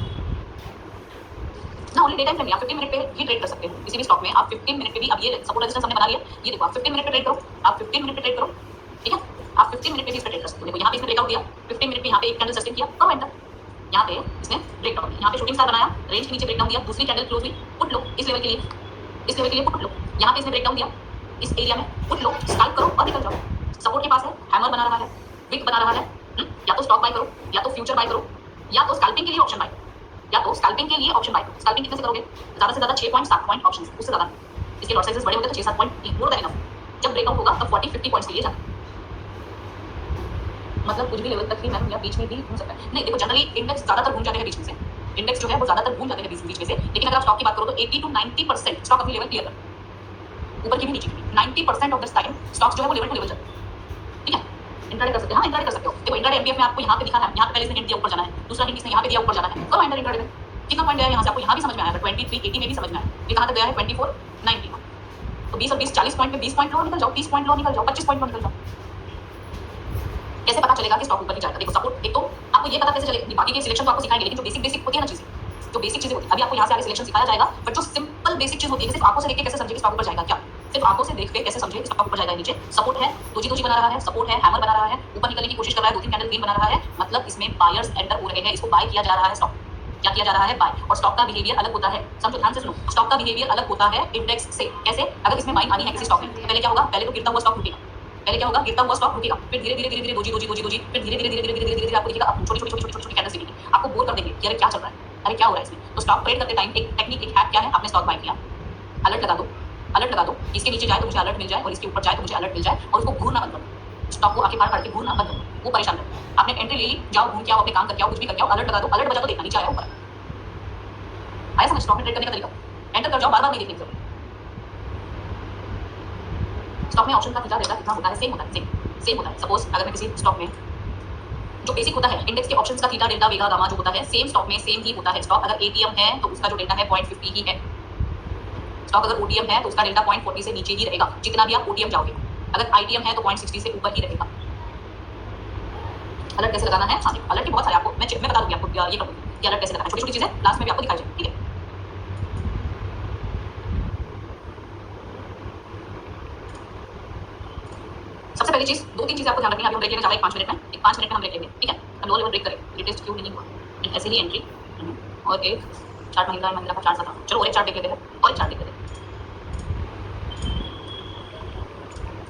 ना। ओनली डे टाइम फ्रेम में आप 15 मिनट पे ही ट्रेड कर सकते हो किसी भी स्टॉक में, आप 15 मिनट पे भी, अब ये सपोर्ट रेजिस्टेंस हमने बना लिया, ये देखो आप 15 मिनट पे ट्रेड करो, आप 15 मिनट पे ट्रेड करो, ठीक है, आप 15 मिनट पे भी इस पे ट्रेड कर सकते हो। देखो यहाँ पे इसने ब्रेकआउट दिया 15 मिनट पे, यहाँ पे एक कैंडल सस्टेन किया, करो एंटर, यहाँ पे इसने ब्रेकडाउन, यहाँ पे शूटिंग स्टार बनाया, रेंज के नीचे ब्रेकडाउन दिया, दूसरी कैंडल क्लोज हुई, पुट लो इस लेवल के लिए, इस लेवल के लिए पुट लो, यहाँ पे इसने ब्रेकडाउन दिया, इस एरिया में पुट लो, स्काल्प करो और निकल जाओ। सपोर्ट के पास है, हैमर बना रहा है, विक बना रहा है, या तो स्टॉक बाय करो, या तो फ्यूचर बाय करो, या तो स्कैल्पिंग के लिए ऑप्शन बाय, या तो स्कैल्पिंग के लिए ऑप्शन बाय करो। स्कैल्पिंग कितने से करोगे, ज्यादा से ज्यादा 6.7 पॉइंट ऑप्शन, उससे ज्यादा इसके लॉट साइजेस बड़े होते तो 6-7 पॉइंट मोर देन इनफ। जब ब्रेकआउट होगा तब 40-50 पॉइंट्स के लिए जाना, मतलब कुछ भी लेवल तक ही मैम या बीच में भी घूम सकता है। नहीं देखो जनरली इंडेक्स ज्यादातर घूम जाते हैं बीच में से, इंडेक्स जो है वो ज्यादातर घूम जाते हैं बीच में से, लेकिन अगर आप स्टॉक की बात करो तो 80 to 90% स्टॉक अपनी लेवल क्लियर करता है, ऊपर की भी नीचे की भी 90% ऑफ दिस टाइम स्टॉक्स जो है वो लेवल टू लेवल चलते हैं, ठीक है। इंट्राडे कर सकते हैं, हाँ इंट्राडे कर सकते हो। देखो इंट्राडे एमपीएफ में आपको यहाँ पे दिखा है, यहाँ पे पहले इसने हिंट दिया ऊपर जाना है, दूसरा हिंट इसने यहाँ पे दिया ऊपर जाना है, करो एंटर इंट्राडे में। कितना पॉइंट गया यहाँ से आपको यहाँ भी समझ में आया, 2380 में भी समझ में आया, ये कहाँ तक गया है 2490 का, तो 20 और 20 40 पॉइंट पे 20 पॉइंट लो निकल जाओ, 30 पॉइंट लो निकल जाओ, 25 पॉइंट लो निकल जाओ। कैसे पता चलेगा कि स्टॉक ऊपर नहीं जाएगा, देखो सपोर्ट, एक तो आपको ये पता कैसे चलेगा, बाकी के सिलेक्शन तो आपको सिखाएंगे, लेकिन जो बेसिक होती है ना चीजें, जो बेसिक चीजें होती है, अभी आपको यहाँ से आगे सिलेक्शन सिखाया जाएगा, बट जो सिंपल बेसिक चीज होती है, सिर्फ आंखों से देख के कैसे समझे कि स्टॉक ऊपर जाएगा, क्या सिर्फ आंखों से देख के कैसे समझे स्टॉक ऊपर जाएगा नीचे। सपोर्ट है, दोजी बना रहा है, सपोर्ट है, हैमर बना रहा है, ऊपर निकलने की कोशिश कर रहा है, 2-3 कैंडल ग्रीन बना रहा है, मतलब इसमें बायर्स एंटर हो रहे हैं, इसको बाय किया जा रहा है स्टॉक, क्या किया जा रहा है, बाय। और स्टॉक का बिहेवियर अलग होता है, समझो ध्यान से सुनो, स्टॉक का बिहेवियर अलग होता है इंडेक्स से। कैसे, अगर इसमें बाइंग आनी है किसी स्टॉक में, पहले क्या होगा, पहले तो गिरता हुआ स्टॉक रुकेगा, पहले क्या होगा, गिरता हुआ स्टॉक रुकेगा, फिर धीरे धीरे धीरे धीरे दोजी, फिर धीरे धीरे आपको दिखेगा छोटी कैंडल्स दिखेगी, आपको बोर कर देंगे कि अरे क्या चल रहा है, अरे क्या हो रहा है इसमें। तो स्टॉक ट्रेड करते टाइम एक टेक्निक, एक हैक क्या है, आपने स्टॉक बाय किया, अलर्ट लगा दो, इसके नीचे जाए तो मुझे अलर्ट मिल जाए और इसके ऊपर जाए तो मुझे अलर्ट मिल जाए, और उसको घूरना बंद करो, स्टॉक को आके फाड़ के घूरना बंद करो, वो परेशान है। आपने एंट्री ले ली, जाओ घूम के आओ, अपने काम करके आओ, कुछ भी करके आओ, अलर्ट लगा दो, अलर्ट बजा तो देखना नीचे आया ऊपर आया, समझ। स्टॉक में ट्रेड करने का तरीका, एंटर कर जाओ, बार-बार नहीं देखने की जरूरत। स्टॉक में ऑप्शन का थीटा डेल्टा कितना होता है, सेम होता है। सपोज अगर मैं किसी स्टॉक में, जो बेसिक होता है इंडेक्स के ऑप्शंस का थीटा डेल्टा वेगा गामा जो होता है, सेम स्टॉक में सेम ही होता है। स्टॉक अगर एटीएम है तो उसका जो डेल्टा है 0.50 ही है, स्टॉक अगर ओटीएम है तो उसका डेल्टा 0.40 से नीचे ही रहेगा, जितना भी आप ओटीएम जाओगे। अगर आईटीएम है तो 0.60 से ऊपर ही रहेगा। अलर्ट कैसे लगाना है, हाँ अलर्ट की बहुत सारे आपको मैं बता दूंगी, आपको ये करूँगी कि अलर्ट कैसे लगाना है, छोटी छोटी चीजें लास्ट में भी आपको दिखाई जाए, ठीक है। पहली चीज, दो तीन चीजें आपको ध्यान रखनी है। अभी हम ब्रेक लेने जा रहे हैं 5 मिनट में, एक 5 मिनट में हम ब्रेक लेंगे, ठीक है। हम लोअर लेवल ब्रेक करें, रिटेस्ट क्यों नहीं हुआ, ऐसे ही एंट्री और एक चार्ट महिंद्रा का चार्ट था। चलो और एक चार्ट देख लेते हैं, और एक चार्ट देख लेते हैं।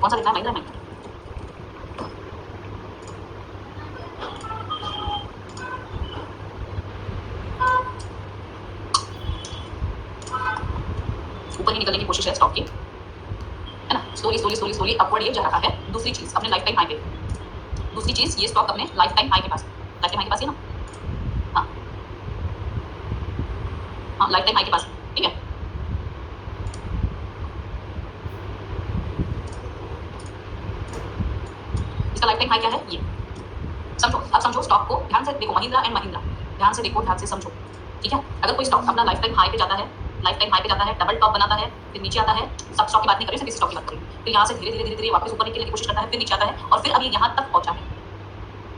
कौन सा दिख रहा है? महिंद्रा में ऊपर ही निकलने की कोशिश है स्टॉक की, है ना। Slowly slowly slowly slowly upward ये जा रहा है। दूसरी चीज, अपने लाइफ टाइम हाई पे, दूसरी चीज ये स्टॉक अपने लाइफ टाइम हाई के पास, लाइफ टाइम हाई के पास है ना, हाँ हाँ लाइफ टाइम हाई के पास, ठीक है। इसका लाइफ टाइम हाई क्या है ये समझो। अब समझो स्टॉक को ध्यान से देखो, महिंद्रा एंड महिंद्रा, ध्यान से देखो, ध्यान से समझो, ठीक है। अगर कोई स्टॉक अपना लाइफ टाइम हाई पे जाता है, लाइफ टाइम हाई पे जाता है, डबल टॉप बनाता है, फिर नीचे आता है, सब स्टॉक की बात नहीं कर रही, सिर्फ इस स्टॉक की बात करें, फिर यहाँ से धीरे धीरे धीरे धीरे वापस ऊपर निकलने की कोशिश करता है, फिर नीचे आता है और फिर अभी यहाँ तक पहुंचा है,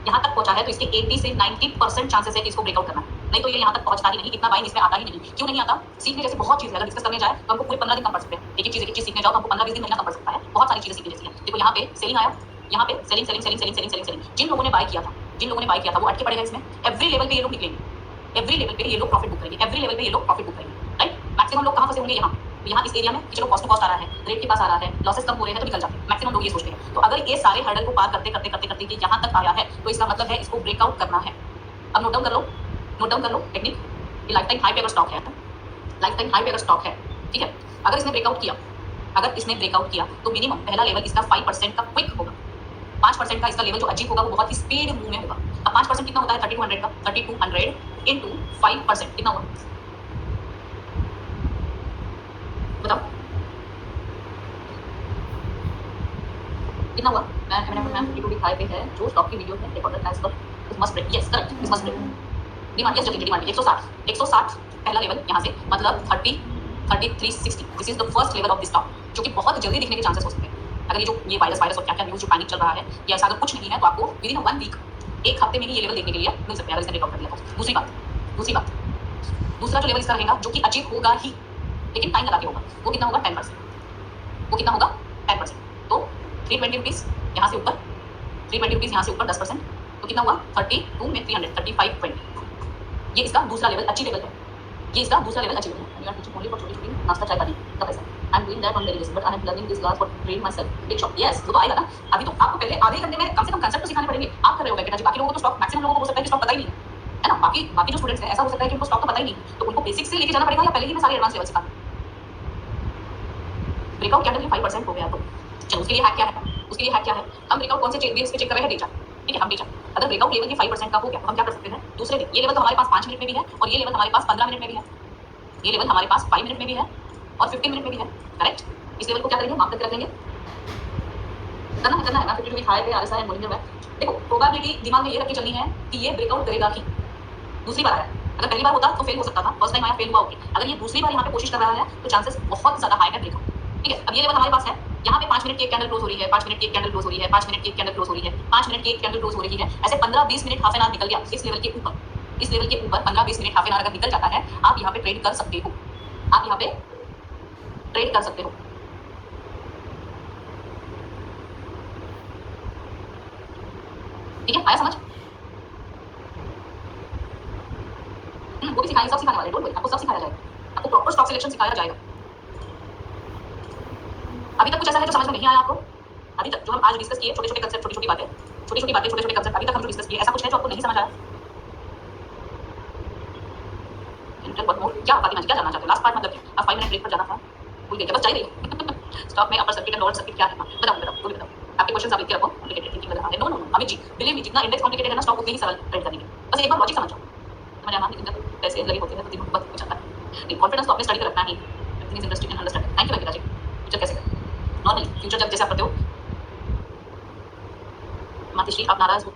यहाँ तक पहुंचा है, तो इसके 80 से 90% चांसेस है कि इसको ब्रेकआउट करना है। नहीं तो ये यहाँ तक पहुंचता ही नहीं, इतना बाइंग इसमें आता ही नहीं। क्यों नहीं आता? सीखने जैसे बहुत चीज़ है, अगर डिस्कस करने जाए तो हमको पूरे 15 दिन कम पड़ सकते हैं। एक एक चीज़ सीखने जाओ तो हमको 15-20 दिन महीना कम पड़ सकता है। बहुत सारी चीज़ें सीखने जैसी है। देखो यहाँ पे सेलिंग आया, यहाँ पे selling selling selling selling selling selling selling. जिन लोगों ने बाय किया था, जिन लोगों ने बाय किया था वो अटके पड़ेगा इसमें। एवरी लेवल पे ये लोग निकलेंगे, एवरी लेवल पे ये लोग प्रॉफिट बुक करेंगे, एवरी लेवल पे ये लोग प्रॉफिट बुक करेंगे, राइट। मैक्सिमम लोग कहाँ फंसे होंगे? यहाँ इस एरिया में कि चलो कॉस्ट टू कॉस्ट आ रहा है, रेट के पास आ रहा है, लॉसेस कम हो रहे हैं तो निकल जाते हैं। मैक्सिमम लोग ये सोचते हैं। तो अगर ये सारे हर्डल को पार करते करते करते करते यहाँ तक आया है तो इसका मतलब है इसको ब्रेकआउट करना है। अब नोट डाउन कर लो, नोट डाउन कर लो टेक्निक। ये लाइफ टाइम हाई पे अगर स्टॉक है, लाइफ टाइम हाई पे अगर स्टॉक है, ठीक है, अगर इसने ब्रेकआउट किया, अगर इसने ब्रेकआउट किया तो मिनिमम पहला लेवल इसका 5% का क्विक होगा। 5% का इसका लेवल जो अचीव होगा वो बहुत ही स्पीड मूव में होगा। अब 5% कितना होता है? 3200 का, 3200 इंटू 5% कितना हुआ बताओ, कितना हुआ? मैं 52 हाई पे है जो स्टॉक की वीडियो है, recorded as per this must break, yes correct, this must break. Demand yes, जल्दी डिमांड 160 पहला लेवल यहाँ से, मतलब 3360। This is the first level of this stock, जो कि बहुत जल्दी दिखने के चांसेस हो सकते हैं। अगर ये वायरस और क्या क्या न्यूज जो पैनिक चल रहा है, या ऐसा अगर कुछ नहीं है तो आपको विद इन 1 वीक, एक हफ्ते में ही ये लेवल देखने के लिए मिल सकते हैं अगर इसने ब्रेकआउट कर लिया तो। दूसरी बात, दूसरा जो लेवल इसका रहेगा जो कि अचीव होगा ही, लेकिन टाइम लगा के होगा, वो कितना होगा? 10%। वो कितना होगा? 10%। तो 320 रुपीज़ यहाँ से ऊपर, 320 रुपीज़ यहाँ से ऊपर 10%, तो कितना हुआ? 32 में 300, 3520। ये इसका दूसरा लेवल अचीवेबल है, ये इसका दूसरा लेवल अचीवेबल है। You are teaching only for छोटी-छोटी नाश्ता चाय पानी का पैसा। I am doing that on daily basis but I am learning this class for train myself. Big shot, yes वो तो आएगा ना। अभी तो आपको पहले आधे घंटे में कम से कम कांसेप्ट तो सिखाने पड़ेंगे। आप कर रहे हो बेटा जी, बाकी लोगों को तो स्टॉक, मैक्सिमम लोगों को हो सकता है कि स्टॉक पता ही नहीं है ना। बाकी जो स्टूडेंट्स हैं ऐसा हो सकता है कि उनको स्टॉक तो पता ही नहीं, तो उनको बेसिक से लेके जाना पड़ेगा या पहले ही मैं सारे एडवांस लेवल सिखा दूं। ब्रेकआउट कैंडल ये 5% हो गया तो चलो उसके लिए हैक क्या है? उसके लिए हैक क्या है? हम ब्रेकआउट कौन से बेस पे चेक कर रहे हैं? डेटा, ठीक है, हम डेटा। अगर ब्रेकआउट लेवल ये 5% का हो गया तो हम क्या कर सकते हैं? दूसरे दिन ये लेवल तो हमारे पास 5 मिनट में भी है और ये लेवल हमारे पास 15 मिनट में भी है, ये लेवल हमारे पास 5 मिनट में भी है और 15 मिनट में भी है, करेक्ट। इस लेवल को क्या करेंगे? मार्क करके रख लेंगे। करना है ना 52 हाई पे आरएसआई एंड बोलिंजर में। देखो प्रोबेबिलिटी दिमाग में ये रख के चलनी है कि ये ब्रेकआउट करेगा ही। दूसरी बार आया, अगर पहली बार होता तो फेल हो सकता था, फर्स्ट टाइम आया फेल हुआ, ओके। अगर ये दूसरी बार यहाँ पे कोशिश कर रहा है तो चांसेस बहुत ज्यादा हाई है ब्रेकआउट, ठीक है। अब ये लेवल हमारे पास है, यहाँ पे 5 मिनट की एक कैंडल क्लोज हो रही है, 5 मिनट की एक कैंडल क्लोज हो रही है, 5 मिनट की एक कैंडल क्लोज हो रही है, 5 मिनट की एक कैंडल क्लोज हो रही है, ऐसे 15-20 मिनट हाफ एन आवर निकल गया इस लेवल के ऊपर। इस लेवल के ऊपर 15-20 मिनट हाफ एन आवर अगर निकल जाता है, आप यहाँ पे ट्रेड कर सकते हो, आप यहाँ पे ट्रेड कर सकते हो। ठीक है, आया समझ? वो भी सिखाएंगे, सब सिखाने वाले, डोंट वरी, आपको सब सिखाया जाएगा, आपको प्रॉपर स्टॉक सिलेक्शन सिखाया जाएगा। अभी तक कुछ ऐसा है जो समझ में नहीं आया आपको? अभी तक जो हम आज डिस्कस किए, छोटे-छोटे कंसेप्ट, छोटी-छोटी बातें, छोटे-छोटे कंसेप्ट, अभी तक हम जो डिस्कस किए, ऐसा कुछ है जो आपको नहीं समझ आया? क्या बात क्या जानना चाहते हो? लास्ट पार्ट मतलब क्या? अब 5 मिनट ब्रेक पर जाना था, भूल गए क्या? बस चाहिए स्टॉक में upper circuit and lower circuit क्या है? बताओ वो भी बताओ। आपके क्वेश्चंस आप लिख के रखो, कॉम्प्लिकेटेड थिंकिंग लगा no Amit ji, believe me, जितना इंडेक्स कॉम्प्लिकेटेड है ना, स्टॉक उतने ही सरल ट्रेड करने के। बस एक बार लॉजिक समझ जाओ, समझ आना। लेकिन जब पैसे लगे होते हैं तो दिमाग बहुत कुछ आता है। लेकिन कॉन्फिडेंस तो अपने स्टडी पे रखना ही, everything is interesting and understand. Thank you Venkata ji. Future कैसे करें? नॉर्मली फ्यूचर जब जैसे आप करते हो। मातृश्री आप नाराज हो?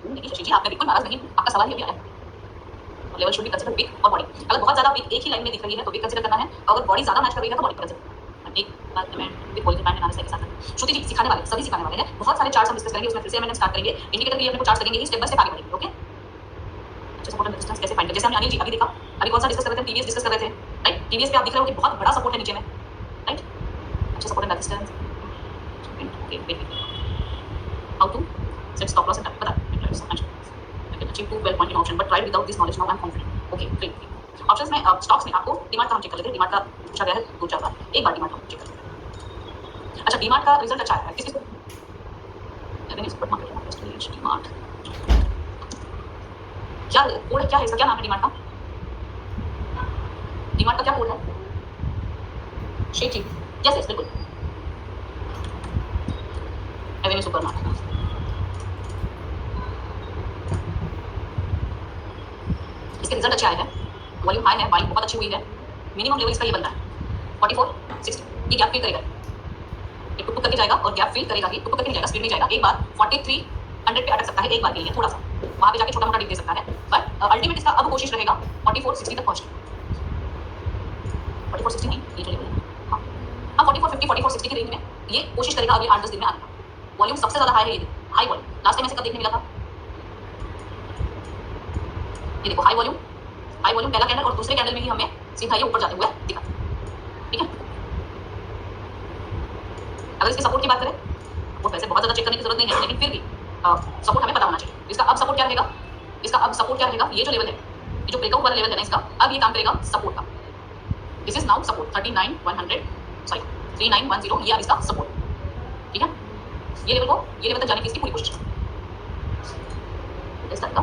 नहीं शशि जी, आपने बिल्कुल नाराज नहीं, आपका सवाल ये भी आया। Level should be consider week और बॉडी। अगर बहुत ज्यादा वीक एक ही लाइन में दिख रही है तो वीक कंसीडर करना है, अगर बॉडी ज्यादा मैच कर रही है तो बॉडी कंसीडर करना है। एक बात मैं विद पॉलिसी पैंट एनालिसिस के साथ श्रुति जी सिखाने वाले, सभी सिखाने वाले हैं। बहुत सारे चार्ट्स हम डिस्कस करेंगे, उसमें फिर से हम स्टार्ट करेंगे। इंडिकेटर के लिए अपने को चार्ट्स लगेंगे ही, स्टेप बाय स्टेप आगे बढ़ेंगे, ओके। अच्छा, सपोर्ट एंड रेजिस्टेंस कैसे फाइंड करें? जैसे हमने अनिल जी अभी देखा, अभी कौन सा डिस्कस कर रहे थे? टीवीएस डिस्कस कर रहे थे, राइट। टीवीएस पे आप दिख रहे हो कि बहुत बड़ा सपोर्ट है नीचे में, राइट। अच्छा, support and resistance, okay. Wait how to set stop loss and पता है I can achieve 2 well point in option but tried without this knowledge now I'm confident okay great options में stocks में आपको डीमार्ट का हम check कर लेते हैं डीमार्ट का पूछा गया है 2-4 बार एक बार डीमार्ट का चेक कर लेते हैं अच्छा डीमार्ट का रिजल्ट अच्छा है किस सुपर मार्केट डीमार्ट क्या कोड क्या है इसका क्या नाम है डीमार्ट का डीमार्ट का क्या कोड है शेखी यस यस बिल्कुल एवेन्यू सुपर मार्केट इसके रिजल्ट अच्छे आए हैं वॉल्यूम हाई है बाइंग बहुत अच्छी हुई है मिनिमम लेवल इसका ये बनता है 44 60 ये गैप फिल करेगा ये टुक करके जाएगा और गैप फिल करेगा ही टुक करके नहीं जाएगा स्पीड में जाएगा एक बार 4300 पे अटक सकता है एक बार के लिए थोड़ा सा वहां पे जाके छोटा मोटा डिप दे सकता है बट अल्टीमेट इसका अब कोशिश रहेगा 44 60 तक पहुंचने 44 60 नहीं ये चलेगा हाँ 44 50 44 60 की रेंज में ये कोशिश करेगा अगले 8-10 दिन में आने का वॉल्यूम सबसे ज्यादा हाई है ये हाई वॉल्यूम लास्ट टाइम ऐसे कब देखने मिला था ये देखो हाई वॉल्यूम पहला कैंडल और दूसरे कैंडल में ही हमें सीधा ये ऊपर जाते हुए दिखा ठीक है अगर इसकी सपोर्ट की बात करें वो वैसे बहुत ज्यादा चेक करने की जरूरत नहीं है लेकिन फिर भी सपोर्ट हमें पता होना चाहिए इसका अब सपोर्ट क्या रहेगा ये जो लेवल है ये जो ब्रेकआउट वाला लेवल है ना इसका अब ये काम करेगा सपोर्ट का दिस इज नाउ सपोर्ट 3910 ये अब इसका सपोर्ट ठीक है ये लेवल तक जाने की इसकी पूरी कोशिश इस तरह का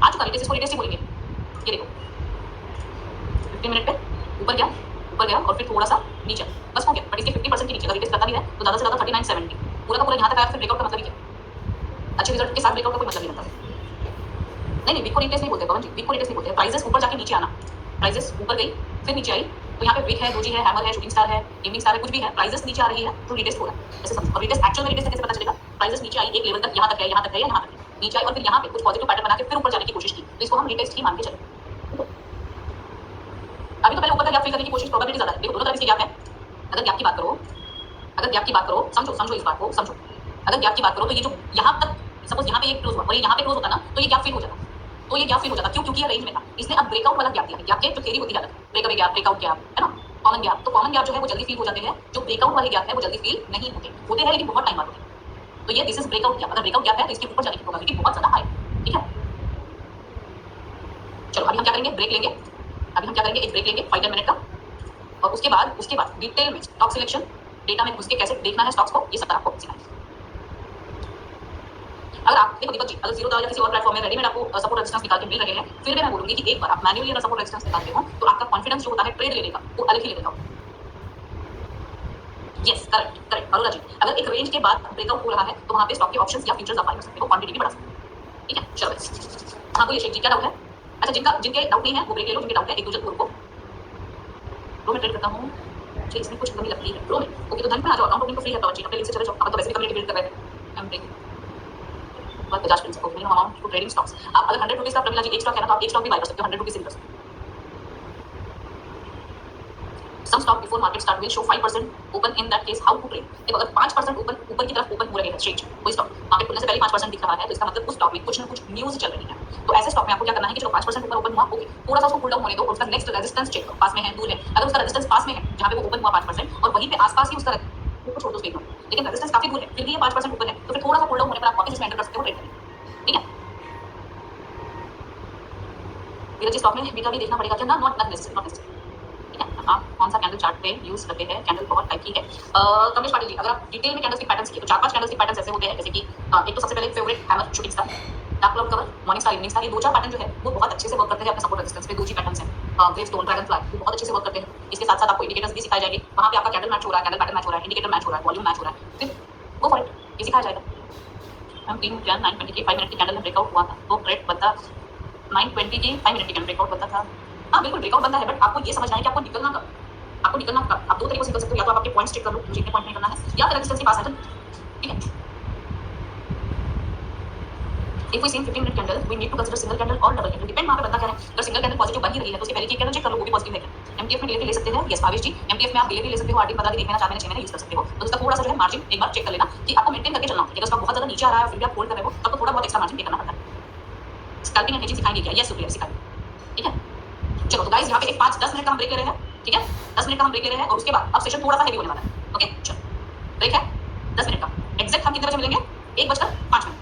आ चुका रिटेस्ट इसको रिटेस्ट ही बोलेंगे ये देखो 15 मिनट पे ऊपर गया और फिर थोड़ा सा नीचे बस हो गया बट इसके 50% के नीचे अगर रिटेस्ट करता भी है तो ज़्यादा से ज़्यादा 3970 पूरा का पूरा यहाँ तक आया फिर ब्रेकआउट का मतलब ही क्या अच्छे रिजल्ट के साथ ब्रेकआउट का कोई मतलब नहीं बनता नहीं वीक को रिटेस्ट नहीं बोलते पवन जी वीक को रिटेस्ट नहीं बोलते प्राइसेस ऊपर जाके नीचे आना प्राइसेस ऊपर गई फिर नीचे आई तो यहाँ पे वीक है डोजी है हैमर है शूटिंग स्टार है इवनिंग स्टार है कुछ भी है प्राइसेस नीचे आ रही है तो रिटेस्ट हो रहा है ऐसे समझो और रिटेस्ट एक्चुअल में रिटेस्ट कैसे पता चलेगा प्राइसेस नीचे आई एक लेवल तक यहाँ तक है या यहाँ तक नीचे आई और फिर यहाँ पे कुछ पॉजिटिव पैटर्न बना के फिर ऊपर जाने की कोशिश की तो इसको हम रिटेस्ट ही मान के चले अभी तो पहले ऊपर का गैप फिल करने की कोशिश प्रोबेबिलिटी ज्यादा है देखो दोनों तरफ इसके गैप है अगर गैप की बात करो समझो इस बात को समझो अगर गैप की बात करो तो ये जो यहाँ तक सपोज यहाँ पे एक क्लोज हुआ और ये यहाँ पे क्लोज होता ना तो ये गैप फिल हो जाता क्यों क्योंकि ये रेंज में था इसने अब ब्रेकआउट वाला गैप दिया गैप के जो थ्योरी होती है ब्रेकअवे गैप ब्रेकआउट गैप है ना कॉमन गैप तो कॉमन गैप जो है वो जल्दी फील हो जाते हैं जो ब्रेकआउट वाले गैप है वो जल्दी फील नहीं होते हैं लेकिन बहुत टाइम बाद होते तो ये दिस इज ब्रेकआउट गैप अगर ब्रेकआउट गैप है तो इसके ऊपर जाने की प्रोबेबिलिटी बहुत ज्यादा हाई ठीक है चलो अभी हम क्या करेंगे ब्रेक लेंगे एक ब्रेक लेंगे 5-10 मिनट का और उसके बाद डिटेल में स्टॉक सिलेक्शन डेटा में घुस के कैसे देखना है स्टॉक्स को ये सब आपको सिखाएंगे अगर आप देखो दीपक जी अगर जीरो या किसी और प्लेटफॉर्म में रेडीमेड आपको सपोर्ट रेजिस्टेंस निकाल के मिल रहे हैं फिर भी मैं बोलूंगी कि एक बार आप मैन्युअली अगर सपोर्ट रेजिस्टेंस निकालते हो तो आपका कॉन्फिडेंस जो होता है ट्रेड लेने का वो अलग ही लेवल का यस करेक्ट अरोरा जी अगर एक रेंज के बाद ब्रेकआउट हो रहा है तो वहां पे स्टॉक के ऑप्शंस या फ्यूचर्स आप बाय कर सकते हो क्वांटिटी भी बढ़ा सकते हो ठीक है चलो हाँ बोलिए शेख जी क्या डाउट है अच्छा जिनके डाउट नहीं है वो ब्रेक ले लो जिनके डाउट है एक दूसरे को रो में ट्रेड करता हूँ मुझे इसमें कुछ कमी लगती है रो में ओके तो धन पे आ जाओ अकाउंट ओपनिंग तो फ्री है पवन जी अपने लिंक से चले जाओ आप तो वैसे भी कम्युनिटी बिल्ड कर रहे हैं आई एम ब्रेकिंग बस 50 principal minimum amount to trading stocks आप अगर 100 रुपीस का प्रमिला जी एक स्टॉक है ना तो आप एक स्टॉक भी बाय कर सकते हो 100 रुपीस से भी कर सकते हो some stock before market start will show 5% open in that case how to trade देखो अगर 5% ऊपर की तरफ ओपन हो रहे हैं स्ट्रेट कोई स्टॉक मार्केट खुलने से पहले 5% दिख रहा है तो इसका मतलब उस स्टॉक में कुछ ना कुछ न्यूज़ चल रही है तो ऐसे स्टॉक में आपको क्या करना है कि चलो 5% ऊपर ओपन हुआ ओके थोड़ा सा उसको कूल डाउन होने दो और उसका नेक्स्ट रेजिस्टेंस चेक करो पास में है दूर है अगर उसका रेजिस्टेंस पास में है जहां पे वो ओपन हुआ 5% और वहीं पे आसपास ही उसका ऊपर छोड़ दो स्टेक लेकिन रेजिस्टेंस काफी दूर है फिर भी ये 5% ऊपर है तो फिर थोड़ा सा कूल डाउन होने पर आप वापस इसमें एंटर कर सकते हो ट्रेड करने ठीक है मेरा जी स्टॉक में बीटा भी देखना पड़ेगा क्या ना नॉट नेसेसरी आप कौन सा कैंडल चार्ट पे यूज करते हैं कैंडल बहुत टाइप की है कमलेश पाटिल जी अगर आप डिटेल में कैंडल्स के पैटर्न्स की तो 4-5 कैंडल्स के पैटर्न्स ऐसे होते हैं जैसे कि एक तो सबसे पहले favourite hammer shooting star dark cloud cover morning star evening star ये 2-4 पैटर्न जो है वो बहुत अच्छे से वर्क करते हैं अपने सपोर्ट रेजिस्टेंस पे 2 पैटर्न्स हैं ग्रेव स्टोन ड्रैगन फ्लाई वो बहुत अच्छे से वर्क करते हैं इसके साथ साथ आपको इंडिकेटर्स भी सिखाए जाएंगे वहां पे आपका कैंडल मैच हो रहा है कैंडल पैटर्न मैच हो रहा है इंडिकेटर मैच हो रहा है वॉल्यूम मैच हो रहा है फिर गो फॉर इट ये सिखाया जाएगा हम 3 जन 9:20 की 5 मिनट की कैंडल में ब्रेकआउट हुआ था तो ट्रेड बनता 9:20 की 5 मिनट की कैंडल ब्रेकआउट बनता था हां बिल्कुल ब्रेकआउट बनता है बट आपको ये समझना है कि आपको निकलना कब आप 2 तरीकों से निकल सकते हो या तो आप आपके पॉइंट्स चेक कर लो मुझे इतने पॉइंट नहीं करना है या फिर रेजिस्टेंस के पास आ जाओ ठीक है If we see 15 minute candle, we need to consider single candle or double candle. Depend वहाँ पे बनता क्या है अगर सिंगल कैंडल पॉजिटिव बन ही रही है तो उसके पहले की कैंडल चेक कर लो वो भी पॉजिटिव है क्या एमटीएफ में ले सकते हैं यस भावेश जी एमटीएफ में आप डेली ले सकते हो 8 दिन 15 दिन 1 महीना 4 महीने 6 महीने यूज कर सकते हो तो उसका थोड़ा सा जो है मार्जिन एक बार चेक कर लेना कि आपको मेंटेन करके चलना है अगर उसका बहुत ज्यादा नीचे आ रहा है फिर भी आप होल्ड कर रहे हो तब तो थोड़ा बहुत एक्स्ट्रा मार्जिन पे करना पड़ता है स्कैल्पिंग एंड हेजिंग सिखाएंगे क्या यस सुप्रिया सिखाएंगे ठीक है चलो तो गाइस यहाँ पे एक 5-10 मिनट का हम ब्रेक ले रहे हैं ठीक है 10 मिनट का हम ब्रेक ले रहे हैं और उसके बाद अब सेशन थोड़ा सा हेवी होने वाला है ओके चलो ब्रेक है 10 मिनट का एग्जैक्ट हम कितने बजे मिलेंगे 1:05